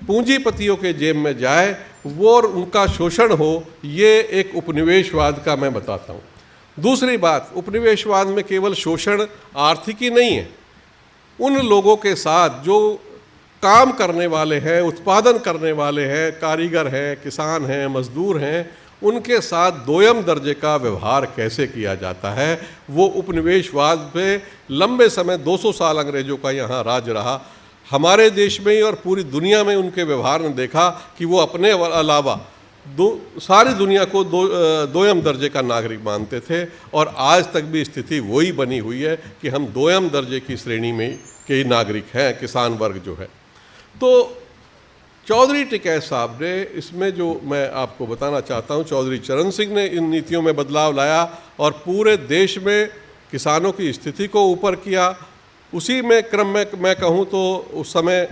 पूंजीपतियों के जेब में जाए, वो और उनका शोषण हो, ये एक उपनिवेशवाद का मैं बताता हूँ। दूसरी बात, उपनिवेशवाद में केवल शोषण आर्थिक ही नहीं है, उन लोगों के साथ जो काम करने वाले हैं, उत्पादन करने वाले हैं, कारीगर हैं, किसान हैं, मजदूर हैं, उनके साथ दोयम दर्जे का व्यवहार कैसे किया जाता है, वो उपनिवेशवाद पे लंबे समय 200 साल अंग्रेजों का यहाँ राज रहा। हमारे देश में ही और पूरी दुनिया में उनके व्यवहार ने देखा कि वो अपने अलावा सारी दुनिया को दोयम दर्जे का नागरिक मानते थे, और आज तक भी स्थिति वही बनी हुई है कि हम दोयम दर्जे की श्रेणी में के नागरिक हैं, किसान वर्ग जो है। तो चौधरी टिकैत साहब ने इसमें जो मैं आपको बताना चाहता हूँ, चौधरी चरण सिंह ने इन नीतियों में बदलाव लाया और पूरे देश में किसानों की स्थिति को ऊपर किया। उसी में क्रम में मैं कहूँ तो उस समय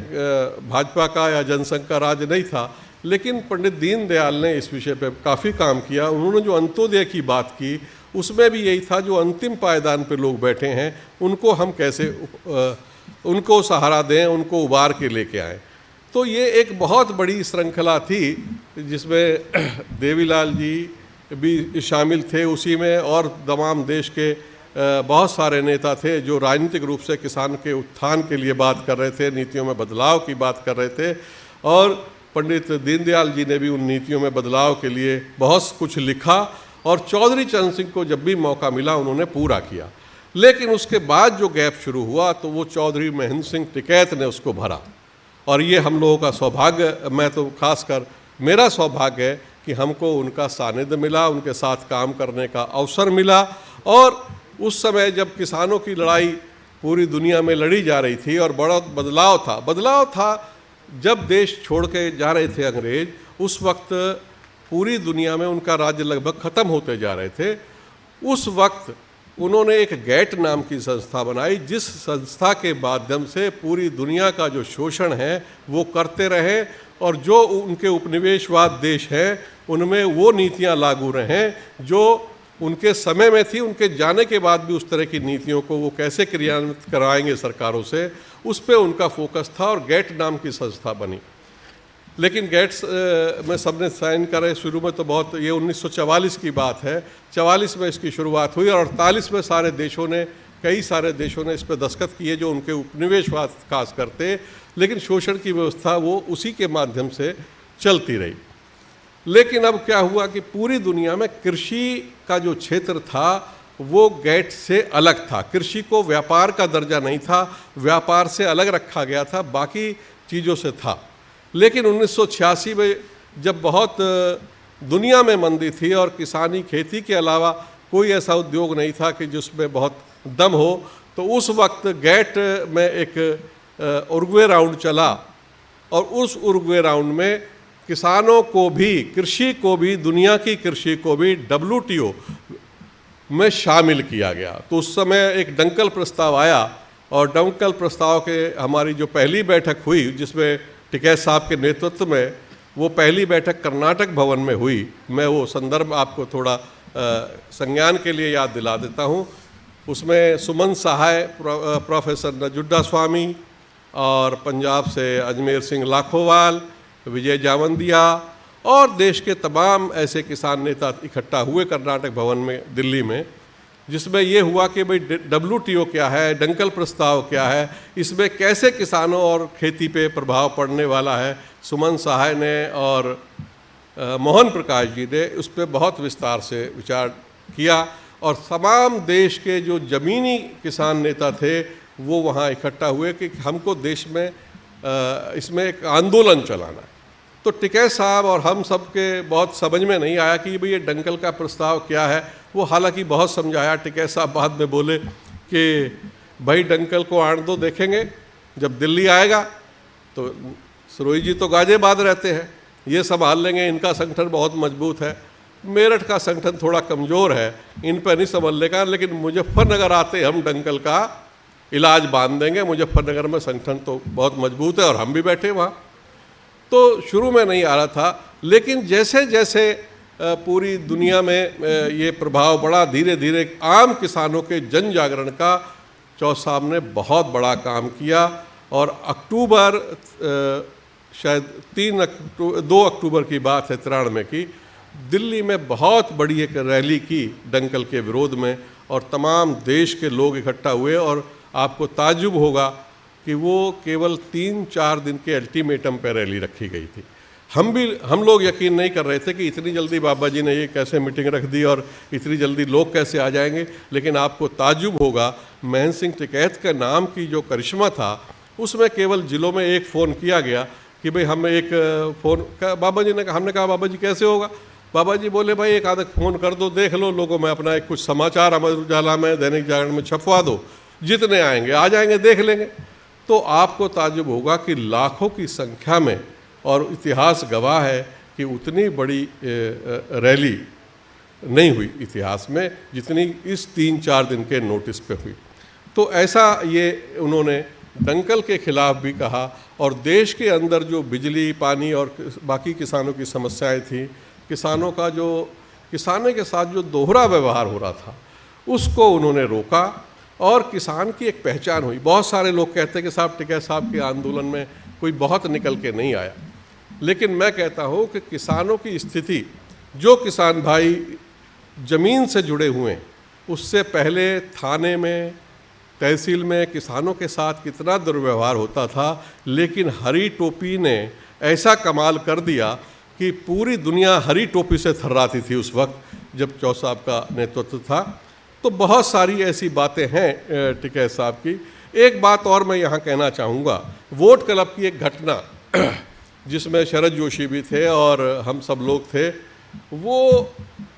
भाजपा का या जनसंघ का राज नहीं था, लेकिन पंडित दीनदयाल ने इस विषय पे काफ़ी काम किया। उन्होंने जो अंत्योदय की बात की, उसमें भी यही था, जो अंतिम पायदान पे लोग बैठे हैं उनको हम कैसे उनको सहारा दें, उनको उबार के लेके आएँ। तो ये एक बहुत बड़ी श्रृंखला थी जिसमें देवीलाल जी भी शामिल थे उसी में, और तमाम देश के बहुत सारे नेता थे जो राजनीतिक रूप से किसान के उत्थान के लिए बात कर रहे थे, नीतियों में बदलाव की बात कर रहे थे। और पंडित दीनदयाल जी ने भी उन नीतियों में बदलाव के लिए बहुत कुछ लिखा, और चौधरी चरण सिंह को जब भी मौका मिला उन्होंने पूरा किया। लेकिन उसके बाद जो गैप शुरू हुआ तो वो चौधरी महेंद्र सिंह टिकैत ने उसको भरा, और ये हम लोगों का सौभाग्य, मैं तो खासकर मेरा सौभाग्य है कि हमको उनका सानिध्य मिला, उनके साथ काम करने का अवसर मिला। और उस समय जब किसानों की लड़ाई पूरी दुनिया में लड़ी जा रही थी और बड़ा बदलाव था जब देश छोड़ के जा रहे थे अंग्रेज, उस वक्त पूरी दुनिया में उनका राज्य लगभग ख़त्म होते जा रहे थे। उस वक्त उन्होंने एक गैट नाम की संस्था बनाई, जिस संस्था के माध्यम से पूरी दुनिया का जो शोषण है वो करते रहे, और जो उनके उपनिवेशवाद देश हैं उनमें वो नीतियां लागू रहें जो उनके समय में थी। उनके जाने के बाद भी उस तरह की नीतियों को वो कैसे क्रियान्वित कराएंगे सरकारों से, उस पर उनका फोकस था, और गैट नाम की संस्था बनी। लेकिन गेट्स में सबने साइन करे शुरू में, तो बहुत, ये 1944 की बात है, 44 में इसकी शुरुआत हुई, और 48 में कई सारे देशों ने इस पर दस्तखत किए जो उनके उपनिवेशवाद खास करते, लेकिन शोषण की व्यवस्था वो उसी के माध्यम से चलती रही। लेकिन अब क्या हुआ कि पूरी दुनिया में कृषि का जो क्षेत्र था वो गैट से अलग था। कृषि को व्यापार का दर्जा नहीं था, व्यापार से अलग रखा गया था, बाकी चीज़ों से था। लेकिन 1986 में जब बहुत दुनिया में मंदी थी और किसानी खेती के अलावा कोई ऐसा उद्योग नहीं था कि जिसमें बहुत दम हो, तो उस वक्त गैट में एक उरुग्वे राउंड चला, और उस उरुग्वे राउंड में किसानों को भी, कृषि को भी, दुनिया की कृषि को भी WTO में शामिल किया गया। तो उस समय एक डंकल प्रस्ताव आया, और डंकल प्रस्ताव के हमारी जो पहली बैठक हुई, जिसमें टिकैत साहब के नेतृत्व में, वो पहली बैठक कर्नाटक भवन में हुई। मैं वो संदर्भ आपको थोड़ा संज्ञान के लिए याद दिला देता हूँ। उसमें सुमन सहाय, प्रोफेसर नजुड्डा स्वामी, और पंजाब से अजमेर सिंह लाखोवाल, विजय जावंदिया, और देश के तमाम ऐसे किसान नेता इकट्ठा हुए कर्नाटक भवन में दिल्ली में, जिसमें ये हुआ कि भाई WTO क्या है, डंकल प्रस्ताव क्या है, इसमें कैसे किसानों और खेती पे प्रभाव पड़ने वाला है। सुमन सहाय ने और मोहन प्रकाश जी ने उस पर बहुत विस्तार से विचार किया, और तमाम देश के जो ज़मीनी किसान नेता थे वो वहाँ इकट्ठा हुए कि हमको देश में इसमें एक आंदोलन चलाना है। तो टिकैत साहब और हम सब के बहुत समझ में नहीं आया कि भाई ये डंकल का प्रस्ताव क्या है। वो हालांकि बहुत समझाया। टिकैत साहब बाद में बोले कि भाई डंकल को आण दो, देखेंगे जब दिल्ली आएगा तो सरोई जी तो गाजियाबाद रहते हैं, ये संभाल लेंगे, इनका संगठन बहुत मजबूत है। मेरठ का संगठन थोड़ा कमज़ोर है, इन पर नहीं संभल लेगा, लेकिन मुजफ्फरनगर आते हम डंकल का इलाज बांध देंगे। मुजफ्फरनगर में संगठन तो बहुत मजबूत है और हम भी बैठे वहाँ। तो शुरू में नहीं आ रहा था, लेकिन जैसे जैसे पूरी दुनिया में ये प्रभाव पड़ा। धीरे धीरे आम किसानों के जन जागरण का चौधरी साहब ने बहुत बड़ा काम किया और अक्टूबर शायद 2 अक्टूबर की बात है 93 की, दिल्ली में बहुत बड़ी एक रैली की दंगल के विरोध में और तमाम देश के लोग इकट्ठा हुए और आपको ताज्जुब होगा कि वो केवल 3-4 दिन के अल्टीमेटम पर रैली रखी गई थी। हम लोग यकीन नहीं कर रहे थे कि इतनी जल्दी बाबा जी ने ये कैसे मीटिंग रख दी और इतनी जल्दी लोग कैसे आ जाएंगे। लेकिन आपको ताज्जुब होगा, महेंद्र सिंह टिकैत के नाम की जो करिश्मा था उसमें केवल जिलों में एक फ़ोन किया गया कि भाई हमें एक फ़ोन का, बाबा जी ने, हमने कहा बाबा जी कैसे होगा, बाबा जी बोले भाई एक आधा फ़ोन कर दो, देख लो लोगों में अपना एक कुछ समाचार अमर उजाला में, दैनिक जागरण में छपवा दो, जितने आएंगे आ जाएंगे, देख लेंगे। तो आपको ताज्जुब होगा कि लाखों की संख्या में, और इतिहास गवाह है कि उतनी बड़ी रैली नहीं हुई इतिहास में जितनी इस 3-4 दिन के नोटिस पे हुई। तो ऐसा ये उन्होंने दंगल के खिलाफ भी कहा और देश के अंदर जो बिजली, पानी और बाकी किसानों की समस्याएं थी, किसानों का जो किसानों के साथ जो दोहरा व्यवहार हो रहा था उसको उन्होंने रोका और किसान की एक पहचान हुई। बहुत सारे लोग कहते हैं कि साहब टिकैत साहब के आंदोलन में कोई बहुत निकल के नहीं आया, लेकिन मैं कहता हूँ कि किसानों की स्थिति, जो किसान भाई ज़मीन से जुड़े हुए हैं, उससे पहले थाने में, तहसील में किसानों के साथ कितना दुर्व्यवहार होता था, लेकिन हरी टोपी ने ऐसा कमाल कर दिया कि पूरी दुनिया हरी टोपी से थर्राती थी उस वक्त जब चौधरी साहब का नेतृत्व था। तो बहुत सारी ऐसी बातें हैं टिकैत साहब की। एक बात और मैं यहाँ कहना चाहूँगा, वोट क्लब की एक घटना जिसमें शरद जोशी भी थे और हम सब लोग थे, वो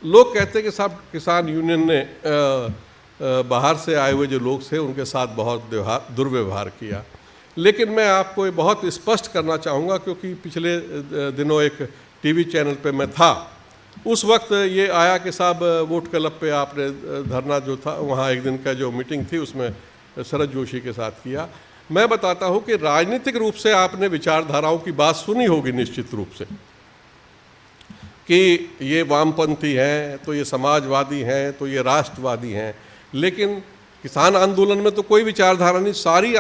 लोग कहते हैं कि साहब किसान यूनियन ने बाहर से आए हुए जो लोग थे उनके साथ बहुत दुर्व्यवहार किया। लेकिन मैं आपको ये बहुत स्पष्ट करना चाहूँगा, क्योंकि पिछले दिनों एक टीवी चैनल पे मैं था, उस वक्त ये आया कि साहब वोट क्लब पे आपने धरना जो था वहाँ एक दिन का जो मीटिंग थी उसमें शरद जोशी के साथ किया। मैं बताता हूँ कि राजनीतिक रूप से आपने विचारधाराओं की बात सुनी होगी निश्चित रूप से कि ये वामपंथी हैं, तो ये समाजवादी हैं, तो ये राष्ट्रवादी हैं, लेकिन किसान आंदोलन में तो कोई विचारधारा नहीं, सारी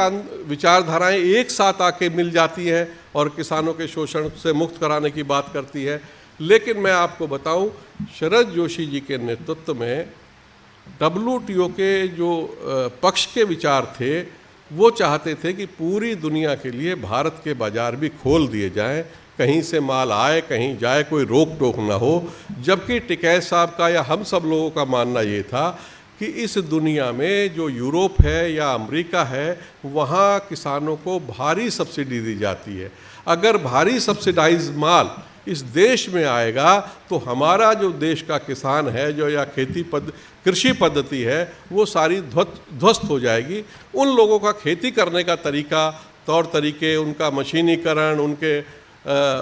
विचारधाराएं एक साथ आके मिल जाती हैं और किसानों के शोषण से मुक्त कराने की बात करती है। लेकिन मैं आपको बताऊं, शरद जोशी जी के नेतृत्व में WTO के जो पक्ष के विचार थे वो चाहते थे कि पूरी दुनिया के लिए भारत के बाज़ार भी खोल दिए जाएं, कहीं से माल आए कहीं जाए, कोई रोक टोक ना हो। जबकि टिकैत साहब का या हम सब लोगों का मानना ये था कि इस दुनिया में जो यूरोप है या अमेरिका है वहाँ किसानों को भारी सब्सिडी दी जाती है। अगर भारी सब्सिडाइज माल इस देश में आएगा तो हमारा जो देश का किसान है जो या कृषि पद्धति है वो सारी ध्वस्त हो जाएगी। उन लोगों का खेती करने का तरीका, तौर तरीके, उनका मशीनीकरण, उनके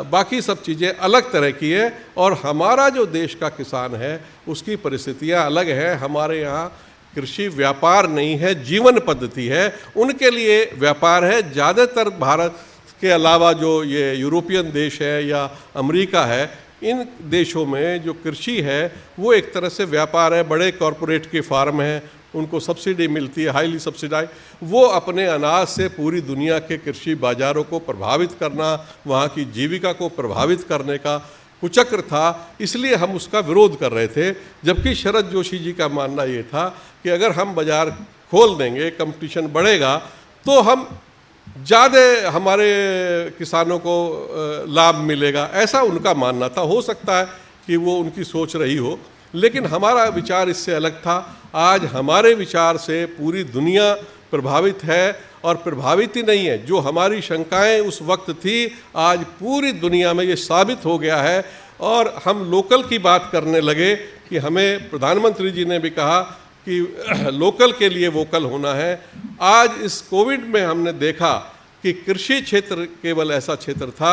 बाकी सब चीज़ें अलग तरह की है और हमारा जो देश का किसान है उसकी परिस्थितियां अलग हैं। हमारे यहाँ कृषि व्यापार नहीं है, जीवन पद्धति है, उनके लिए व्यापार है। ज़्यादातर भारत के अलावा जो ये यूरोपियन देश है या अमेरिका है, इन देशों में जो कृषि है वो एक तरह से व्यापार है। बड़े कॉरपोरेट के फार्म हैं, उनको सब्सिडी मिलती है, हाईली सब्सिडाइज। वो अपने अनाज से पूरी दुनिया के कृषि बाज़ारों को प्रभावित करना, वहाँ की जीविका को प्रभावित करने का कुचक्र था, इसलिए हम उसका विरोध कर रहे थे। जबकि शरद जोशी जी का मानना ये था कि अगर हम बाज़ार खोल देंगे, कंपटीशन बढ़ेगा, तो हम ज़्यादा हमारे किसानों को लाभ मिलेगा, ऐसा उनका मानना था। हो सकता है कि वो उनकी सोच रही हो, लेकिन हमारा विचार इससे अलग था। आज हमारे विचार से पूरी दुनिया प्रभावित है और प्रभावित ही नहीं है, जो हमारी शंकाएं उस वक्त थी आज पूरी दुनिया में ये साबित हो गया है। और हम लोकल की बात करने लगे कि हमें प्रधानमंत्री जी ने भी कहा कि लोकल के लिए वोकल होना है। आज इस कोविड में हमने देखा कि कृषि क्षेत्र केवल ऐसा क्षेत्र था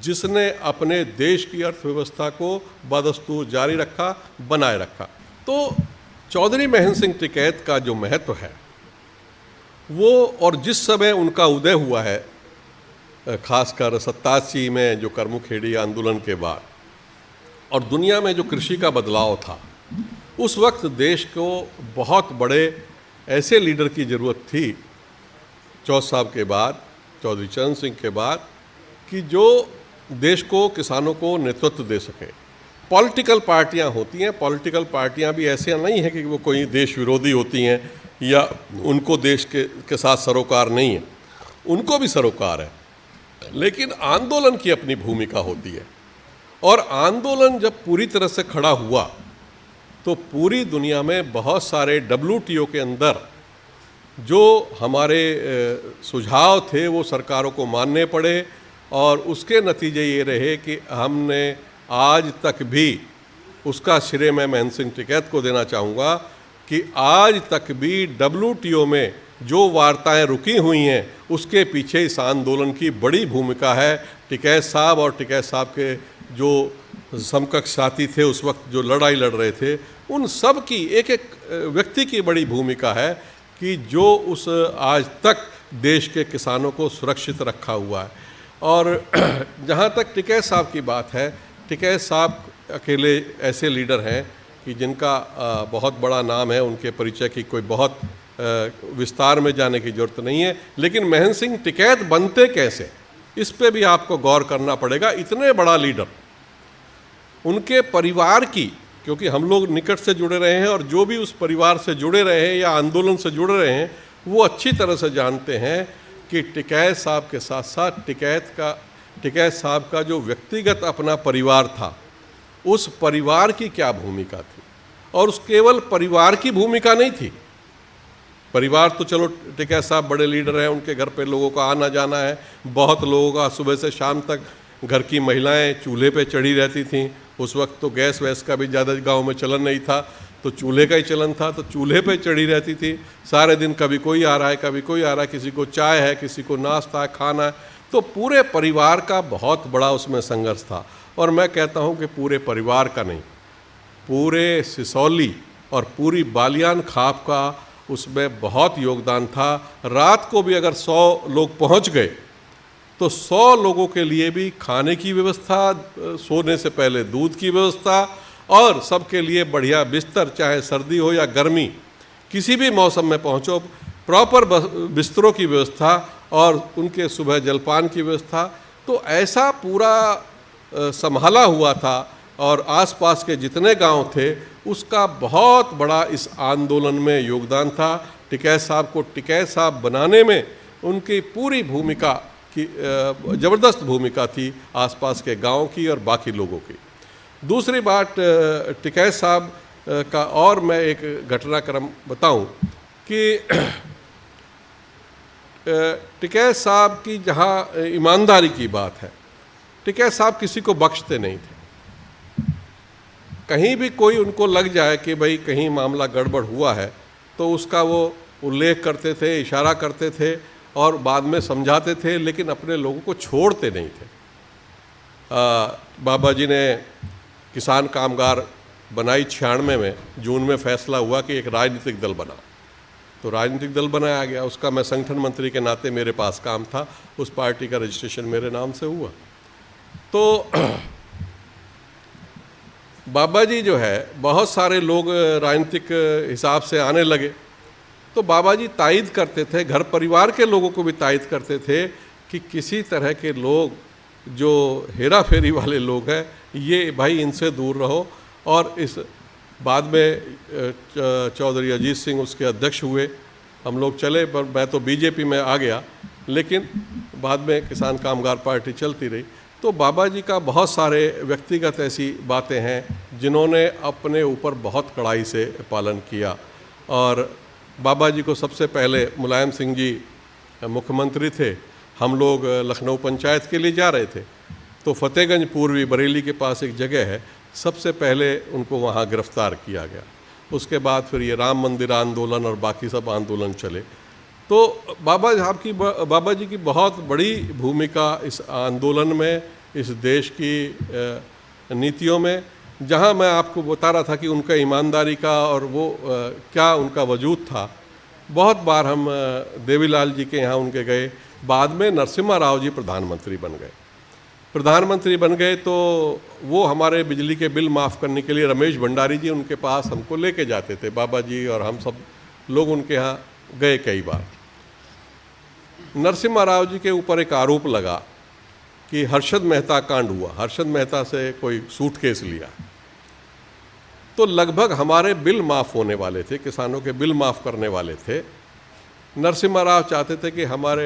जिसने अपने देश की अर्थव्यवस्था को बदस्तूर जारी रखा, बनाए रखा। तो चौधरी महेंद्र सिंह टिकैत का जो महत्व है वो, और जिस समय उनका उदय हुआ है, खासकर 87 में जो करमुखेड़ी आंदोलन के बाद, और दुनिया में जो कृषि का बदलाव था, उस वक्त देश को बहुत बड़े ऐसे लीडर की ज़रूरत थी चौथ साहब के बाद, चौधरी चरण सिंह के बाद, कि जो देश को, किसानों को नेतृत्व दे सके। पॉलिटिकल पार्टियां होती हैं, पॉलिटिकल पार्टियां भी ऐसे नहीं है कि वो कोई देश विरोधी होती हैं या उनको देश के साथ सरोकार नहीं है, उनको भी सरोकार है, लेकिन आंदोलन की अपनी भूमिका होती है। और आंदोलन जब पूरी तरह से खड़ा हुआ तो पूरी दुनिया में बहुत सारे WTO के अंदर जो हमारे सुझाव थे वो सरकारों को मानने पड़े, और उसके नतीजे ये रहे कि हमने आज तक भी, उसका श्रेय मैं महेंद्र सिंह टिकैत को देना चाहूँगा कि आज तक भी WTO में जो वार्ताएं रुकी हुई हैं उसके पीछे इस आंदोलन की बड़ी भूमिका है। टिकैत साहब और टिकैत साहब के जो समकक्ष साथी थे उस वक्त जो लड़ाई लड़ रहे थे, उन सब की एक एक व्यक्ति की बड़ी भूमिका है कि जो उस आज तक देश के किसानों को सुरक्षित रखा हुआ है। और जहाँ तक टिकैत साहब की बात है, टिकैत साहब अकेले ऐसे लीडर हैं कि जिनका बहुत बड़ा नाम है, उनके परिचय की कोई बहुत विस्तार में जाने की ज़रूरत नहीं है। लेकिन महेंद्र सिंह टिकैत बनते कैसे, इस पे भी आपको गौर करना पड़ेगा। इतने बड़ा लीडर, उनके परिवार की, क्योंकि हम लोग निकट से जुड़े रहे हैं और जो भी उस परिवार से जुड़े रहे हैं या आंदोलन से जुड़े रहे हैं वो अच्छी तरह से जानते हैं कि टिकैत साहब के साथ साथ टिकैत साहब का जो व्यक्तिगत अपना परिवार था, उस परिवार की क्या भूमिका थी। और उस केवल परिवार की भूमिका नहीं थी, परिवार तो चलो टिकैत साहब बड़े लीडर हैं, उनके घर पे लोगों का आना जाना है, बहुत लोगों का सुबह से शाम तक, घर की महिलाएं चूल्हे पे चढ़ी रहती थीं। उस वक्त तो गैस वैस का भी ज़्यादा गांव में चलन नहीं था, तो चूल्हे का ही चलन था, तो चूल्हे पे चढ़ी रहती थी सारे दिन। कभी कोई आ रहा है, कभी कोई आ रहा है, किसी को चाय है, किसी को नाश्ता है, खाना है। तो पूरे परिवार का बहुत बड़ा उसमें संघर्ष था। और मैं कहता हूँ कि पूरे परिवार का नहीं, पूरे सिसौली और पूरी बालियान खाप का उसमें बहुत योगदान था। रात को भी अगर 100 लोग पहुँच गए तो 100 लोगों के लिए भी खाने की व्यवस्था, सोने से पहले दूध की व्यवस्था, और सबके लिए बढ़िया बिस्तर, चाहे सर्दी हो या गर्मी, किसी भी मौसम में पहुँचो, प्रॉपर बिस्तरों की व्यवस्था और उनके सुबह जलपान की व्यवस्था। तो ऐसा पूरा संभाला हुआ था। और आसपास के जितने गांव थे उसका बहुत बड़ा इस आंदोलन में योगदान था। टिकैत साहब को टिकैत साहब बनाने में उनकी पूरी भूमिका की ज़बरदस्त भूमिका थी, आसपास के गांव की और बाकी लोगों की। दूसरी बात टिकैत साहब का, और मैं एक घटनाक्रम बताऊं कि टिकैत साहब की जहां ईमानदारी की बात है, टिकैत साहब किसी को बख्शते नहीं थे। कहीं भी कोई उनको लग जाए कि भाई कहीं मामला गड़बड़ हुआ है तो उसका वो उल्लेख करते थे, इशारा करते थे और बाद में समझाते थे, लेकिन अपने लोगों को छोड़ते नहीं थे। बाबा जी ने किसान कामगार बनाई 96 में, जून में फैसला हुआ कि एक राजनीतिक दल बना, तो राजनीतिक दल बनाया गया। उसका मैं संगठन मंत्री के नाते मेरे पास काम था, उस पार्टी का रजिस्ट्रेशन मेरे नाम से हुआ। तो बाबा जी जो है, बहुत सारे लोग राजनीतिक हिसाब से आने लगे, तो बाबा जी तायद करते थे, घर परिवार के लोगों को भी तायद करते थे कि किसी तरह के लोग जो हेरा फेरी वाले लोग हैं, ये भाई इनसे दूर रहो। और इस बाद में चौधरी अजीत सिंह उसके अध्यक्ष हुए, हम लोग चले, पर मैं तो बीजेपी में आ गया, लेकिन बाद में किसान कामगार पार्टी चलती रही। तो बाबा जी का बहुत सारे व्यक्तिगत ऐसी बातें हैं जिन्होंने अपने ऊपर बहुत कड़ाई से पालन किया। और बाबा जी को सबसे पहले मुलायम सिंह जी मुख्यमंत्री थे, हम लोग लखनऊ पंचायत के लिए जा रहे थे, तो फतेहगंज पूर्वी बरेली के पास एक जगह है, सबसे पहले उनको वहाँ गिरफ्तार किया गया। उसके बाद फिर ये राम मंदिर आंदोलन और बाकी सब आंदोलन चले। तो बाबा जी की बहुत बड़ी भूमिका इस आंदोलन में, इस देश की नीतियों में, जहाँ मैं आपको बता रहा था कि उनका ईमानदारी का और वो क्या उनका वजूद था। बहुत बार हम देवीलाल जी के यहाँ उनके गए, बाद में नरसिम्हा राव जी प्रधानमंत्री बन गए। प्रधानमंत्री बन गए तो वो हमारे बिजली के बिल माफ़ करने के लिए रमेश भंडारी जी उनके पास हमको लेके जाते थे, बाबा जी और हम सब लोग उनके यहाँ गए कई बार। नरसिम्हा राव जी के ऊपर एक आरोप लगा कि हर्षद मेहता कांड हुआ, हर्षद मेहता से कोई सूटकेस लिया, तो लगभग हमारे बिल माफ़ होने वाले थे, किसानों के बिल माफ़ करने वाले थे। नरसिम्हा राव चाहते थे कि हमारे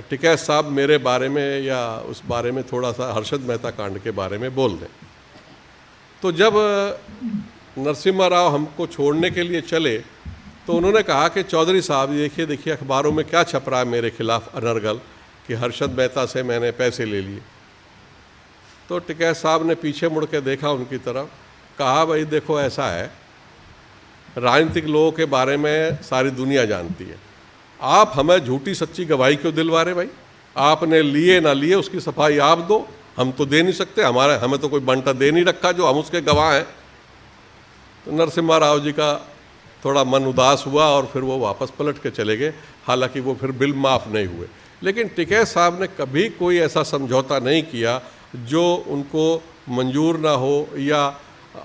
टिकैत साहब मेरे बारे में या उस बारे में थोड़ा सा हर्षद मेहता कांड के बारे में बोल दें। तो जब नरसिम्हा राव हमको छोड़ने के लिए चले तो उन्होंने कहा कि चौधरी साहब देखिए अखबारों में क्या छप रहा है मेरे खिलाफ अनर्गल कि हर्षद मेहता से मैंने पैसे ले लिए। तो टिकैत साहब ने पीछे मुड़ के देखा उनकी तरफ, कहा भाई देखो ऐसा है, राजनीतिक लोगों के बारे में सारी दुनिया जानती है, आप हमें झूठी सच्ची गवाही क्यों दिलवा रहे भाई? आपने लिए ना लिए उसकी सफाई आप दो, हम तो दे नहीं सकते, हमें तो कोई बंटा दे नहीं रखा जो हम उसके गवाह हैं। तो नरसिम्हा राव जी का थोड़ा मन उदास हुआ और फिर वो वापस पलट के चले गए। हालांकि वो फिर बिल माफ़ नहीं हुए, लेकिन टिकैत साहब ने कभी कोई ऐसा समझौता नहीं किया जो उनको मंजूर ना हो या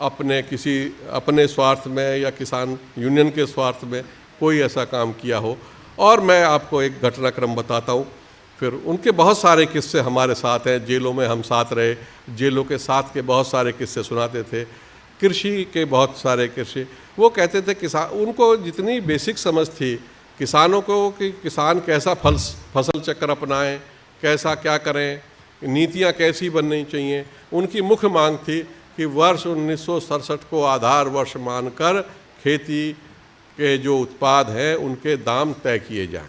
अपने स्वार्थ में या किसान यूनियन के स्वार्थ में कोई ऐसा काम किया हो। और मैं आपको एक घटनाक्रम बताता हूँ, फिर उनके बहुत सारे किस्से हमारे साथ हैं, जेलों में हम साथ रहे, जेलों के साथ के बहुत सारे किस्से सुनाते थे, कृषि के बहुत सारे किस्से। वो कहते थे किसान, उनको जितनी बेसिक समझ थी किसानों को कि किसान कैसा फसल चक्र अपनाएं, कैसा क्या करें, नीतियाँ कैसी बननी चाहिए, उनकी मुख्य मांग थी कि वर्ष 1967 को आधार वर्ष मानकर खेती के जो उत्पाद हैं उनके दाम तय किए जाएं।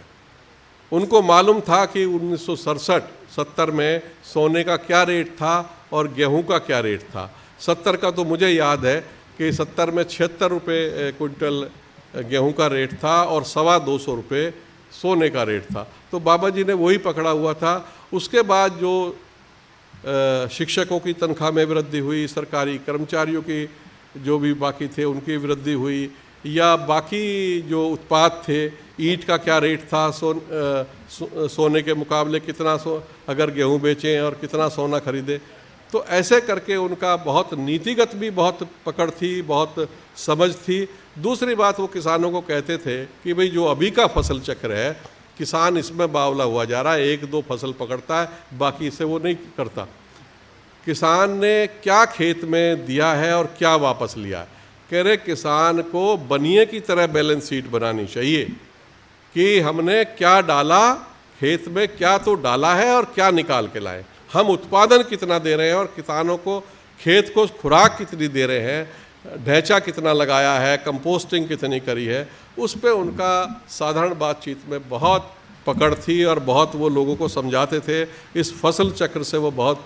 उनको मालूम था कि 1967-70 में सोने का क्या रेट था और गेहूं का क्या रेट था। 70 का तो मुझे याद है कि 70 में 76 रुपये क्विंटल गेहूं का रेट था और 225 रुपये सोने का रेट था। तो बाबा जी ने वही पकड़ा हुआ था। उसके बाद जो शिक्षकों की तनख्वाह में वृद्धि हुई, सरकारी कर्मचारियों की जो भी बाकी थे उनकी वृद्धि हुई, या बाकी जो उत्पाद थे, ईंट का क्या रेट था, सोने के मुकाबले कितना अगर गेहूं बेचें और कितना सोना खरीदें। तो ऐसे करके उनका बहुत नीतिगत भी बहुत पकड़ थी, बहुत समझ थी। दूसरी बात, वो किसानों को कहते थे कि भाई जो अभी का फसल चक्र है, किसान इसमें बावला हुआ जा रहा है, 1-2 फसल पकड़ता है, बाकी इसे वो नहीं करता। किसान ने क्या खेत में दिया है और क्या वापस लिया है। कह रहे किसान को बनिए की तरह बैलेंस शीट बनानी चाहिए कि हमने क्या डाला खेत में, क्या तो डाला है और क्या निकाल के लाए, हम उत्पादन कितना दे रहे हैं और किसानों को खेत को खुराक कितनी दे रहे हैं, ढैंचा कितना लगाया है, कंपोस्टिंग कितनी करी है। उस पर उनका साधारण बातचीत में बहुत पकड़ थी और बहुत वो लोगों को समझाते थे। इस फसल चक्र से वो बहुत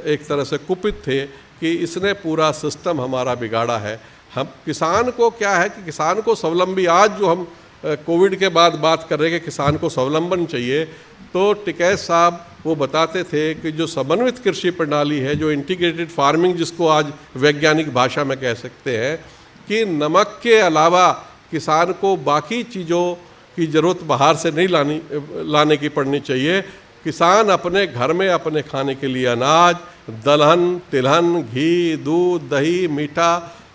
एक तरह से कुपित थे कि इसने पूरा सिस्टम हमारा बिगाड़ा है। हम किसान को क्या है कि किसान को स्वावलंबी, आज जो हम कोविड के बाद बात कर रहे हैं कि किसान को स्वावलंबन चाहिए, तो टिकैत साहब वो बताते थे कि जो समन्वित कृषि प्रणाली है, जो इंटीग्रेटेड फार्मिंग जिसको आज वैज्ञानिक भाषा में कह सकते हैं, कि नमक के अलावा किसान को बाकी चीज़ों की ज़रूरत बाहर से नहीं लाने की पड़नी चाहिए। किसान अपने घर में अपने खाने के लिए अनाज, दलहन, तिलहन, घी, दूध, दही, मीठा,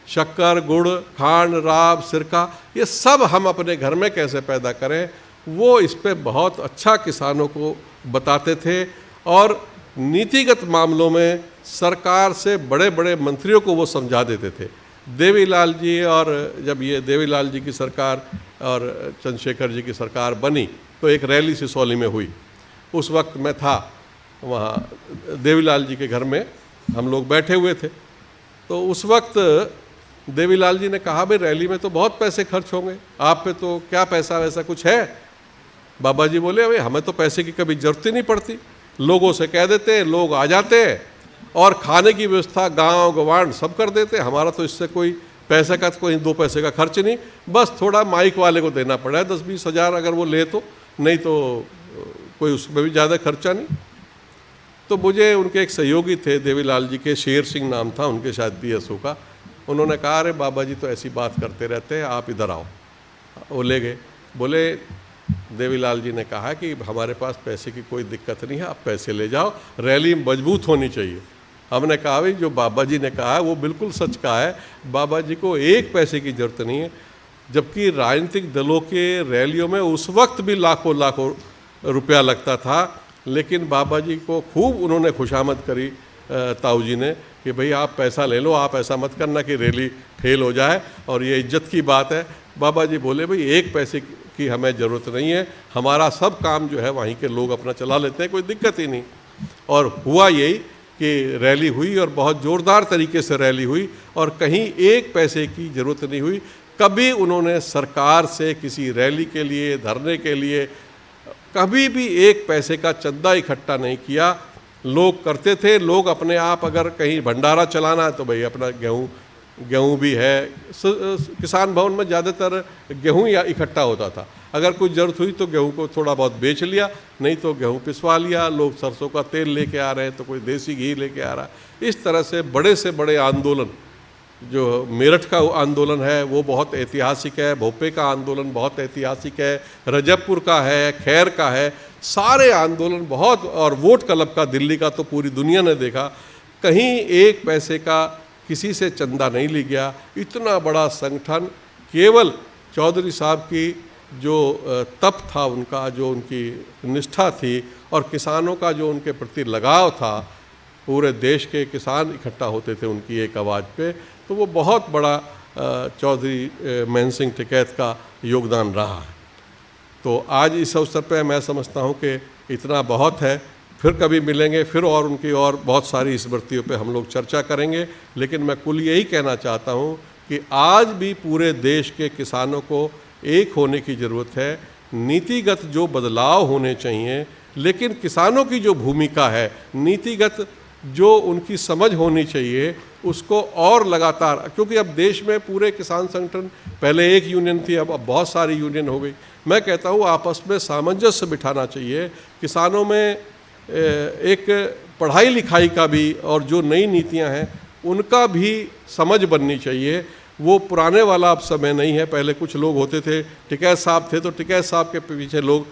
शक्कर, गुड़, खांड, राब, सिरका, ये सब हम अपने घर में कैसे पैदा करें, वो इस पे बहुत अच्छा किसानों को बताते थे। और नीतिगत मामलों में सरकार से बड़े बड़े मंत्रियों को वो समझा देते थे। देवीलाल जी, और जब ये देवीलाल जी की सरकार और चंद्रशेखर जी की सरकार बनी तो एक रैली सिसौली में हुई। उस वक्त मैं था वहाँ, देवीलाल जी के घर में हम लोग बैठे हुए थे। तो उस वक्त देवीलाल जी ने कहा, भाई रैली में तो बहुत पैसे खर्च होंगे, आप पे तो क्या पैसा वैसा कुछ है? बाबा जी बोले, भाई हमें तो पैसे की कभी ज़रूरत ही नहीं पड़ती, लोगों से कह देते हैं, लोग आ जाते हैं और खाने की व्यवस्था गांव गवांड सब कर देते हैं। हमारा तो इससे कोई पैसे का, कोई 2 पैसे का खर्च नहीं, बस थोड़ा माइक वाले को देना पड़ा है 10-20 हज़ार अगर वो ले तो, नहीं तो कोई उसमें भी ज़्यादा खर्चा नहीं। तो मुझे उनके एक सहयोगी थे देवीलाल जी के, शेर सिंह नाम था उनके, शायद BSO का, उन्होंने कहा, अरे बाबा जी तो ऐसी बात करते रहते हैं, आप इधर आओ। वो ले गए, बोले देवीलाल जी ने कहा कि हमारे पास पैसे की कोई दिक्कत नहीं है, आप पैसे ले जाओ, रैली मजबूत होनी चाहिए। हमने कहा भाई जो बाबा जी ने कहा है वो बिल्कुल सच कहा है, बाबा जी को एक पैसे की ज़रूरत नहीं है, जबकि राजनीतिक दलों के रैलियों में उस वक्त भी लाखों लाखों रुपया लगता था, लेकिन बाबा जी को खूब उन्होंने खुशामद करी ताऊ जी ने कि भाई आप पैसा ले लो, आप ऐसा मत करना कि रैली फेल हो जाए और ये इज्जत की बात है। बाबा जी बोले भाई एक पैसे की हमें ज़रूरत नहीं है, हमारा सब काम जो है वहीं के लोग अपना चला लेते हैं, कोई दिक्कत ही नहीं। और हुआ यही कि रैली हुई और बहुत ज़ोरदार तरीके से रैली हुई और कहीं एक पैसे की ज़रूरत नहीं हुई। कभी उन्होंने सरकार से किसी रैली के लिए, धरने के लिए कभी भी एक पैसे का चंदा इकट्ठा नहीं किया। लोग करते थे, लोग अपने आप अगर कहीं भंडारा चलाना है तो भाई अपना गेहूँ भी है, किसान भवन में ज़्यादातर गेहूँ या इकट्ठा होता था, अगर कोई ज़रूरत हुई तो गेहूँ को थोड़ा बहुत बेच लिया, नहीं तो गेहूँ पिसवा लिया। लोग सरसों का तेल लेके आ रहे हैं तो कोई देसी घी लेके आ रहा है। इस तरह से बड़े आंदोलन, जो मेरठ का आंदोलन है वो बहुत ऐतिहासिक है, भोपे का आंदोलन बहुत ऐतिहासिक है, रजबपुर का है, खैर का है, सारे आंदोलन बहुत, और वोट क्लब का दिल्ली का तो पूरी दुनिया ने देखा, कहीं एक पैसे का किसी से चंदा नहीं लिया गया। इतना बड़ा संगठन केवल चौधरी साहब की जो तप था उनका, जो उनकी निष्ठा थी और किसानों का जो उनके प्रति लगाव था, पूरे देश के किसान इकट्ठा होते थे उनकी एक आवाज़ पे, तो वो बहुत बड़ा चौधरी महेंद्र सिंह टिकैत का योगदान रहा है। तो आज इस अवसर पे मैं समझता हूँ कि इतना बहुत है, फिर कभी मिलेंगे, फिर और उनकी और बहुत सारी स्मृतियों पे हम लोग चर्चा करेंगे। लेकिन मैं कुल यही कहना चाहता हूँ कि आज भी पूरे देश के किसानों को एक होने की ज़रूरत है, नीतिगत जो बदलाव होने चाहिए, लेकिन किसानों की जो भूमिका है, नीतिगत जो उनकी समझ होनी चाहिए, उसको और लगातार, क्योंकि अब देश में पूरे किसान संगठन, पहले एक यूनियन थी, अब बहुत सारी यूनियन हो गई। मैं कहता हूँ आपस में सामंजस्य बिठाना चाहिए, किसानों में एक पढ़ाई लिखाई का भी और जो नई नीतियाँ हैं उनका भी समझ बननी चाहिए। वो पुराने वाला अब समय नहीं है। पहले कुछ लोग होते थे, टिकैत साहब थे तो टिकैत साहब के पीछे लोग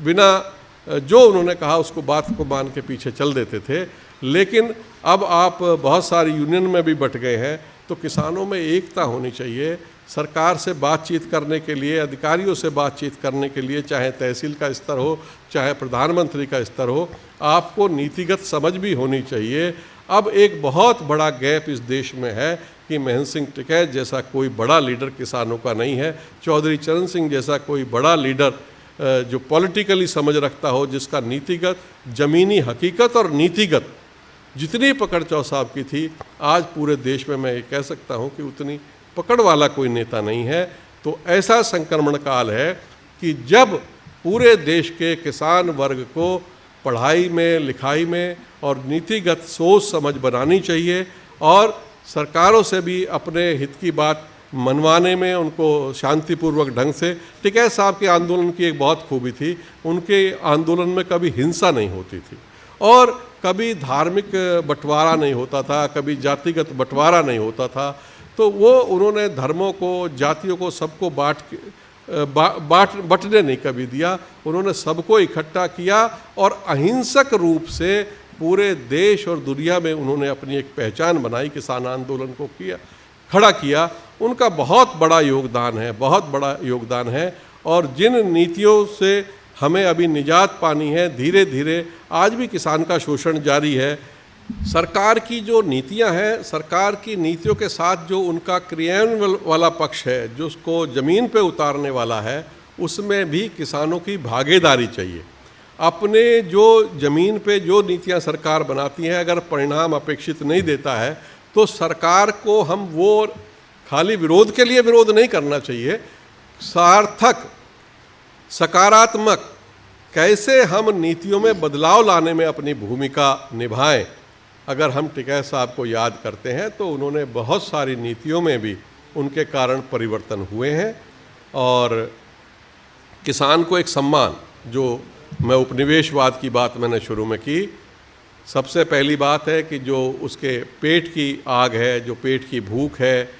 बिना जो उन्होंने कहा उसको बात को मान के पीछे चल देते थे। लेकिन अब आप बहुत सारी यूनियन में भी बट गए हैं, तो किसानों में एकता होनी चाहिए। सरकार से बातचीत करने के लिए, अधिकारियों से बातचीत करने के लिए, चाहे तहसील का स्तर हो, चाहे प्रधानमंत्री का स्तर हो, आपको नीतिगत समझ भी होनी चाहिए। अब एक बहुत बड़ा गैप इस देश में है कि महेंद्र सिंह टिकैत जैसा कोई बड़ा लीडर किसानों का नहीं है, चौधरी चरण सिंह जैसा कोई बड़ा लीडर जो पॉलिटिकली समझ रखता हो, जिसका नीतिगत, ज़मीनी हकीकत और नीतिगत जितनी पकड़ चौ साहब की थी, आज पूरे देश में मैं ये कह सकता हूँ कि उतनी पकड़ वाला कोई नेता नहीं है। तो ऐसा संक्रमण काल है कि जब पूरे देश के किसान वर्ग को पढ़ाई में, लिखाई में और नीतिगत सोच समझ बनानी चाहिए और सरकारों से भी अपने हित की बात मनवाने में उनको शांतिपूर्वक ढंग से। टिकैत साहब के आंदोलन की एक बहुत खूबी थी, उनके आंदोलन में कभी हिंसा नहीं होती थी और कभी धार्मिक बंटवारा नहीं होता था, कभी जातिगत बंटवारा नहीं होता था। तो वो उन्होंने धर्मों को, जातियों को, सबको बंटने नहीं कभी दिया। उन्होंने सबको इकट्ठा किया और अहिंसक रूप से पूरे देश और दुनिया में उन्होंने अपनी एक पहचान बनाई, किसान आंदोलन को किया, खड़ा किया। उनका बहुत बड़ा योगदान है, बहुत बड़ा योगदान है। और जिन नीतियों से हमें अभी निजात पानी है, धीरे धीरे आज भी किसान का शोषण जारी है। सरकार की जो नीतियां हैं, सरकार की नीतियों के साथ जो उनका क्रियान्वयन वाला पक्ष है, जो उसको ज़मीन पे उतारने वाला है, उसमें भी किसानों की भागीदारी चाहिए। अपने जो ज़मीन पे जो नीतियां सरकार बनाती है, अगर परिणाम अपेक्षित नहीं देता है तो सरकार को हम वो खाली विरोध के लिए विरोध नहीं करना चाहिए, सार्थक, सकारात्मक कैसे हम नीतियों में बदलाव लाने में अपनी भूमिका निभाएं। अगर हम टिकैत साहब को याद करते हैं तो उन्होंने बहुत सारी नीतियों में भी उनके कारण परिवर्तन हुए हैं और किसान को एक सम्मान, जो मैं उपनिवेशवाद की बात मैंने शुरू में की, सबसे पहली बात है कि जो उसके पेट की आग है, जो पेट की भूख है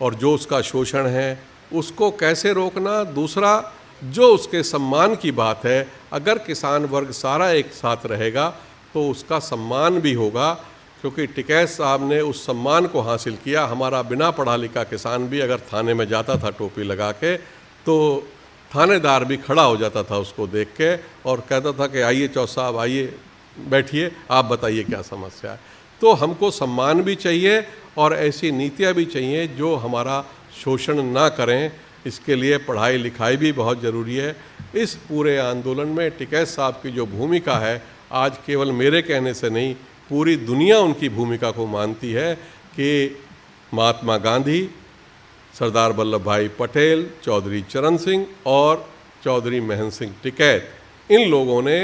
और जो उसका शोषण है, उसको कैसे रोकना। दूसरा, जो उसके सम्मान की बात है, अगर किसान वर्ग सारा एक साथ रहेगा तो उसका सम्मान भी होगा, क्योंकि टिकैत साहब ने उस सम्मान को हासिल किया। हमारा बिना पढ़ा लिखा किसान भी अगर थाने में जाता था टोपी लगा के, तो थानेदार भी खड़ा हो जाता था उसको देख के और कहता था कि आइए चौध साहब, आइए बैठिए, आप बताइए क्या समस्या है। तो हमको सम्मान भी चाहिए और ऐसी नीतियाँ भी चाहिए जो हमारा शोषण ना करें। इसके लिए पढ़ाई लिखाई भी बहुत ज़रूरी है। इस पूरे आंदोलन में टिकैत साहब की जो भूमिका है, आज केवल मेरे कहने से नहीं, पूरी दुनिया उनकी भूमिका को मानती है कि महात्मा गांधी, सरदार वल्लभ भाई पटेल, चौधरी चरण सिंह और चौधरी महेंद्र सिंह टिकैत, इन लोगों ने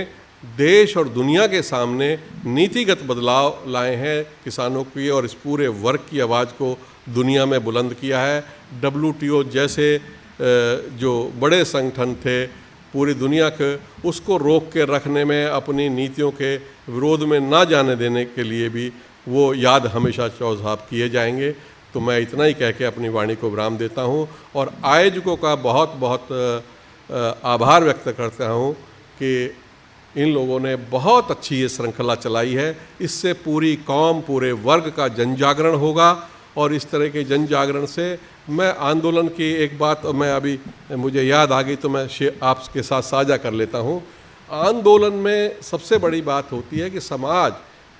देश और दुनिया के सामने नीतिगत बदलाव लाए हैं किसानों की, और इस पूरे वर्ग की आवाज़ को दुनिया में बुलंद किया है। WTO जैसे जो बड़े संगठन थे पूरी दुनिया के, उसको रोक के रखने में, अपनी नीतियों के विरोध में ना जाने देने के लिए भी वो याद हमेशा चौध साहब किए जाएंगे। तो मैं इतना ही कह के अपनी वाणी को विराम देता हूँ और आयोजकों का बहुत बहुत आभार व्यक्त करता हूँ कि इन लोगों ने बहुत अच्छी ये श्रृंखला चलाई है। इससे पूरी कौम, पूरे वर्ग का जन जागरण होगा और इस तरह के जन जागरण से मैं आंदोलन की एक बात मैं अभी मुझे याद आ गई तो मैं आपके साथ साझा कर लेता हूँ। आंदोलन में सबसे बड़ी बात होती है कि समाज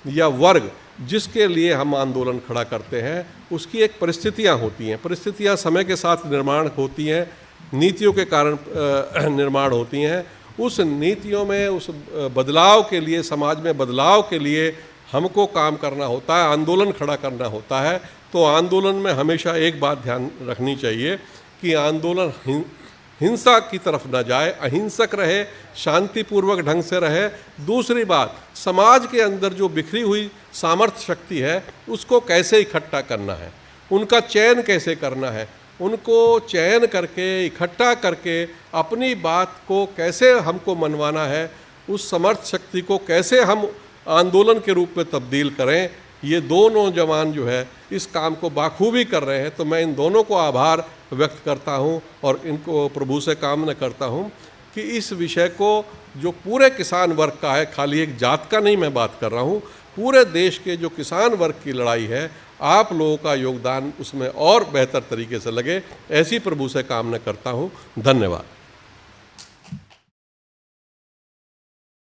या वर्ग जिसके लिए हम आंदोलन खड़ा करते हैं उसकी एक परिस्थितियाँ होती हैं। परिस्थितियाँ समय के साथ निर्माण होती हैं, नीतियों के कारण निर्माण होती हैं। उस नीतियों में, उस बदलाव के लिए, समाज में बदलाव के लिए हमको काम करना होता है, आंदोलन खड़ा करना होता है। तो आंदोलन में हमेशा एक बात ध्यान रखनी चाहिए कि आंदोलन हिंसा की तरफ ना जाए, अहिंसक रहे, शांतिपूर्वक ढंग से रहे। दूसरी बात, समाज के अंदर जो बिखरी हुई सामर्थ्य शक्ति है उसको कैसे इकट्ठा करना है, उनका चयन कैसे करना है, उनको चयन करके, इकट्ठा करके अपनी बात को कैसे हमको मनवाना है, उस समर्थ शक्ति को कैसे हम आंदोलन के रूप में तब्दील करें। ये दो नौजवान जो है इस काम को बाखूबी कर रहे हैं। तो मैं इन दोनों को आभार व्यक्त करता हूं और इनको प्रभु से कामना करता हूं कि इस विषय को जो पूरे किसान वर्ग का है, खाली एक जात का नहीं मैं बात कर रहा हूं, पूरे देश के जो किसान वर्ग की लड़ाई है, आप लोगों का योगदान उसमें और बेहतर तरीके से लगे, ऐसी प्रभु से कामना करता हूं। धन्यवाद।